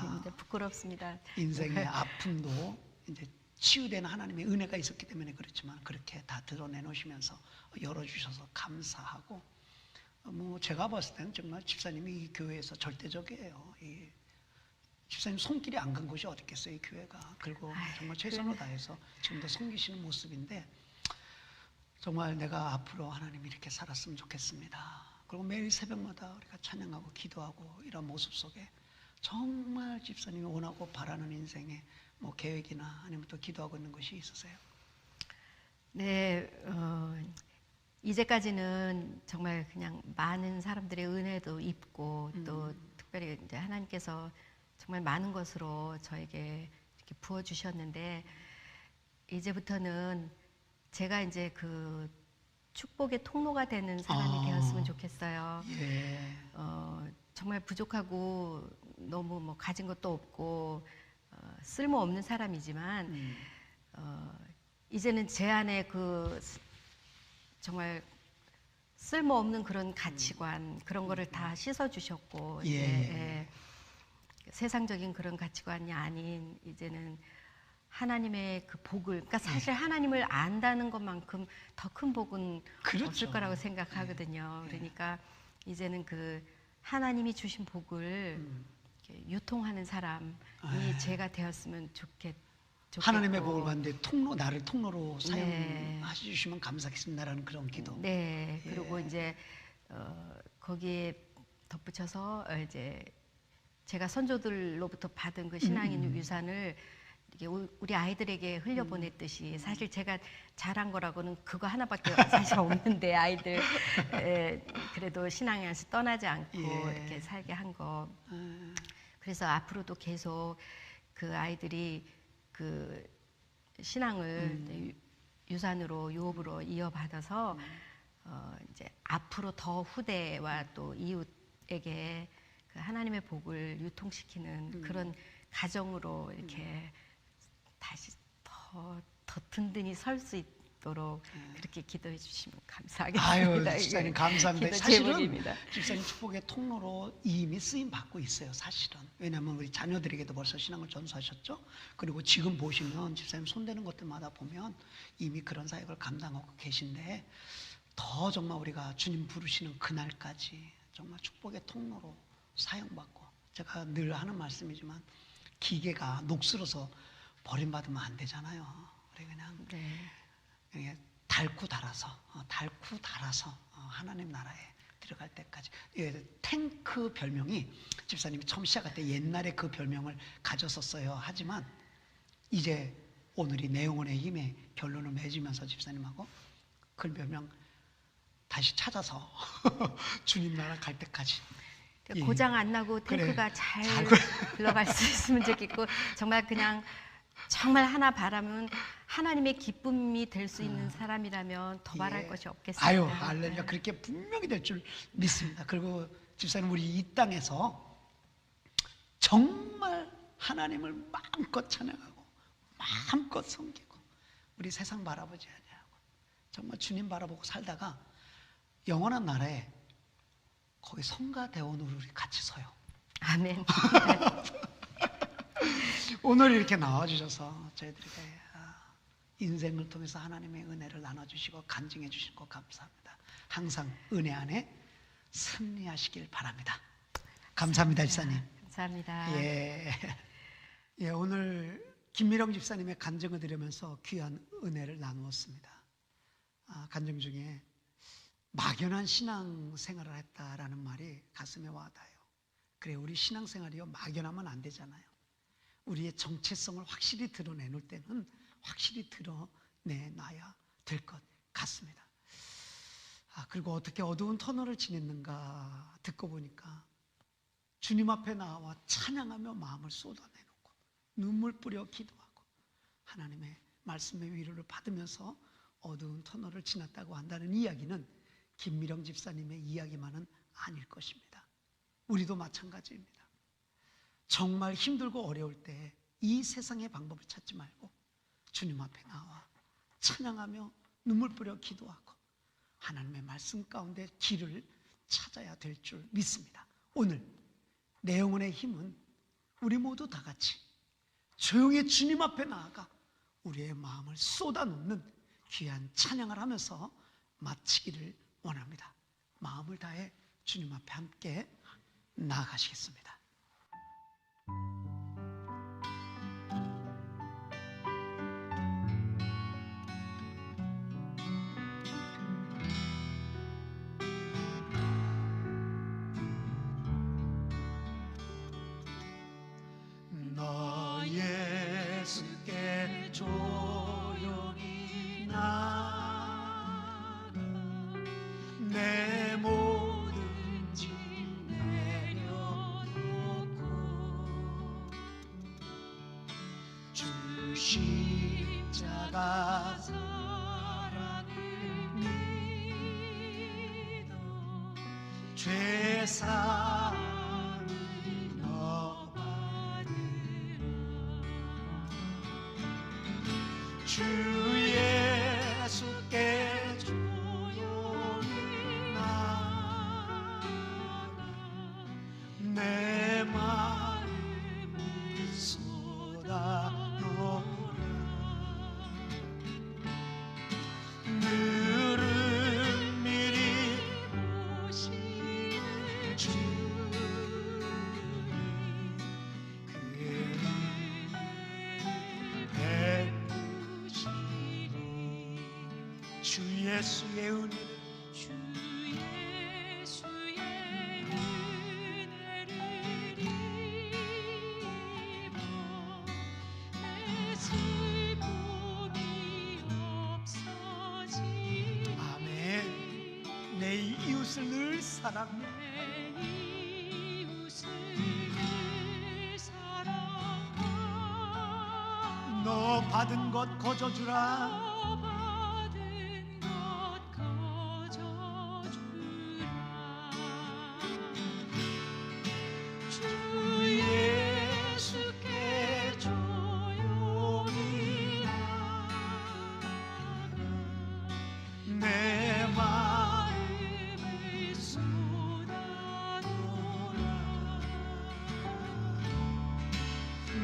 진짜 부끄럽습니다. 인생의 아픔도 이제 치유되는 하나님의 은혜가 있었기 때문에 그렇지만 그렇게 다 드러내놓으시면서 열어주셔서 감사하고, 뭐 제가 봤을 때는 정말 집사님이 이 교회에서 절대적이에요. 이 집사님 손길이 안 간 곳이 어디 있겠어요, 이 교회가. 그리고 정말 최선을 다해서 지금도 섬기시는 모습인데 정말 내가 앞으로 하나님 이렇게 살았으면 좋겠습니다. 그리고 매일 새벽마다 우리가 찬양하고 기도하고 이런 모습 속에 정말 집사님이 원하고 바라는 인생의 뭐 계획이나 아니면 또 기도하고 있는 것이 있으세요? 네, 이제까지는 정말 그냥 많은 사람들의 은혜도 입고 또 특별히 이제 하나님께서 정말 많은 것으로 저에게 이렇게 부어주셨는데 이제부터는 제가 이제 그 축복의 통로가 되는 사람이 되었으면 좋겠어요. 예. 정말 부족하고 너무 뭐 가진 것도 없고 쓸모 없는 사람이지만 이제는 제 안에 그 정말 쓸모 없는 그런 가치관 그런 거를 다 씻어 주셨고 예. 세상적인 그런 가치관이 아닌 이제는 하나님의 그 복을, 그러니까 사실 하나님을 안다는 것만큼 더 큰 복은 그렇죠. 없을 거라고 생각하거든요. 그러니까 이제는 그 하나님이 주신 복을 이렇게 유통하는 사람이 제가 되었으면 좋겠고 하나님의 복을 받는데 나를 통로로 네. 사용하시면 감사하겠습니다라는 그런 기도. 네. 그리고 이제 거기에 덧붙여서 이제 제가 선조들로부터 받은 그 신앙인 유산을 이게 우리 아이들에게 흘려보냈듯이 사실 제가 잘한 거라고는 그거 하나밖에 사실 없는데 아이들 그래도 신앙에서 떠나지 않고 이렇게 살게 한 거. 그래서 앞으로도 계속 그 아이들이 그 신앙을 유산으로 유업으로 이어받아서 이제 앞으로 더 후대와 또 이웃에게 그 하나님의 복을 유통시키는 그런 가정으로 이렇게 다시 더 든든히 설 수 있도록 있도록 그렇게 기도해 주시면 아유, 감사하겠습니다. 집사님 이게 감사합니다. 기도 사실은 제목입니다. 집사님 축복의 통로로 이미 쓰임 받고 있어요. 사실은 왜냐하면 우리 자녀들에게도 벌써 신앙을 전수하셨죠. 그리고 지금 보시면 집사님 손대는 것들마다 보면 이미 그런 사역을 감당하고 계신데 더 정말 우리가 주님 부르시는 그날까지 정말 축복의 통로로 사용받고, 제가 늘 하는 말씀이지만 기계가 녹슬어서 버림받으면 안 되잖아요. 우리 그냥 네. 달고 달아서 하나님 나라에 들어갈 때까지. 탱크 별명이 집사님이 처음 시작할 때 옛날에 그 별명을 가졌었어요. 하지만 이제 오늘이 내 영혼의 힘에 결론을 맺으면서 집사님하고 그 별명 다시 찾아서 주님 나라 갈 때까지 고장 안 나고 그래. 탱크가 잘 흘러갈 수 있으면 좋겠고, 정말 하나 바라면 하나님의 기쁨이 될 수 있는 사람이라면 더 바랄 것이 없겠습니다. 아유, 할렐루야. 그렇게 분명히 될 줄 믿습니다. 그리고 집사님, 우리 이 땅에서 정말 하나님을 마음껏 찬양하고 마음껏 섬기고 우리 세상 바라보지 아니하고 정말 주님 바라보고 살다가 영원한 나라에 거기 성가대원으로 우리 같이 서요. 아멘. 오늘 이렇게 나와주셔서 저희들에게 인생을 통해서 하나님의 은혜를 나눠주시고 간증해 주시고 감사합니다. 항상 은혜 안에 승리하시길 바랍니다. 감사합니다, 집사님. 감사합니다. 예, 오늘 김미령 집사님의 간증을 들으면서 귀한 은혜를 나누었습니다. 간증 중에 막연한 신앙생활을 했다라는 말이 가슴에 와닿아요. 그래, 우리 신앙생활이요 막연하면 안 되잖아요. 우리의 정체성을 확실히 드러내놓을 때는 확실히 드러내놔야 될 것 같습니다. 그리고 어떻게 어두운 터널을 지냈는가 듣고 보니까 주님 앞에 나와 찬양하며 마음을 쏟아내놓고 눈물 뿌려 기도하고 하나님의 말씀의 위로를 받으면서 어두운 터널을 지났다고 한다는 이야기는 김미령 집사님의 이야기만은 아닐 것입니다. 우리도 마찬가지입니다. 정말 힘들고 어려울 때 이 세상의 방법을 찾지 말고 주님 앞에 나와 찬양하며 눈물 뿌려 기도하고 하나님의 말씀 가운데 길을 찾아야 될 줄 믿습니다. 오늘 내 영혼의 힘은 우리 모두 다 같이 조용히 주님 앞에 나아가 우리의 마음을 쏟아놓는 귀한 찬양을 하면서 마치기를 원합니다. 마음을 다해 주님 앞에 함께 나아가시겠습니다. 너 예수께 조용히 나가 내 모든 짐 내려놓고 주 십자가 사랑을 믿어 죄사함을 너 받으라 주 예수께 조용히 나가 내 마음을 쏟아놓으라 늘은 미리 보시는 주님 그 은혜를 베푸시리 주 예수의 은혜 주 예수의 은혜를 입어 내 슬픔이 없어지 아멘. 내 이웃을 늘 사랑해 내 이웃을 늘 사랑하 너 받은 것 거저주라 너 받은 것 거저주라 주 예수께 조용히 나가 내 마음을 쏟아놓으라.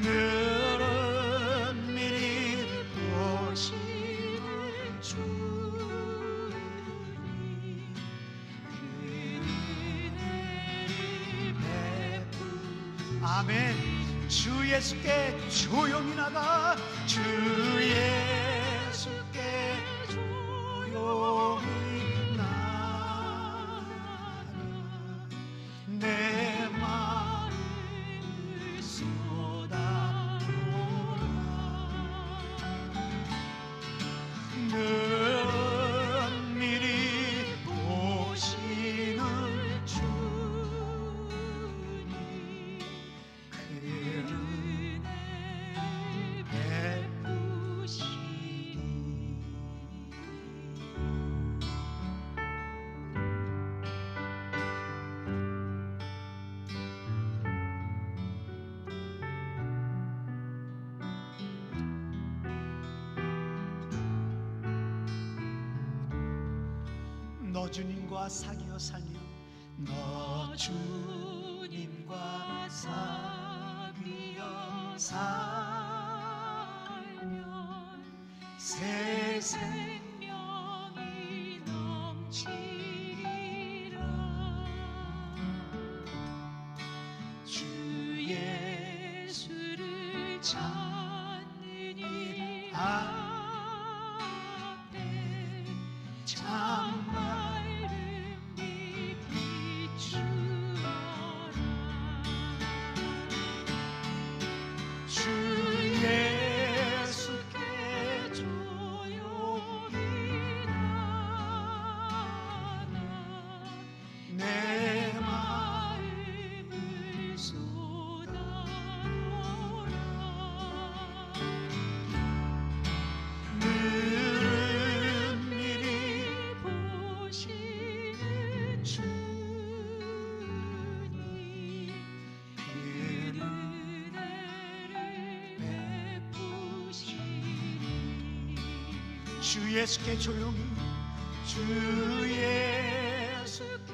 너는 미리 보시는 주님 그 은혜를 베푸. 아멘. 주 예수께 조용히 나가, 주 예수께 조용히 나가. 내 마음을 쏟아놓으라. 넌 미리 보시는 주님 그 은혜를 베푸시니. 너 주님과 사귀어 살며, 너 주님과 사귀어 살면 새 생명이 넘치리라. 주 예수를 찾는 일 앞에 참 밝은 빛 비추어라. 주 예수께 조용히 나가 내 마음을 쏟아놓으라. 너는 미리 보시는 주님 그 은혜를 베푸시니. 주 예수께 조용히, 주 예수께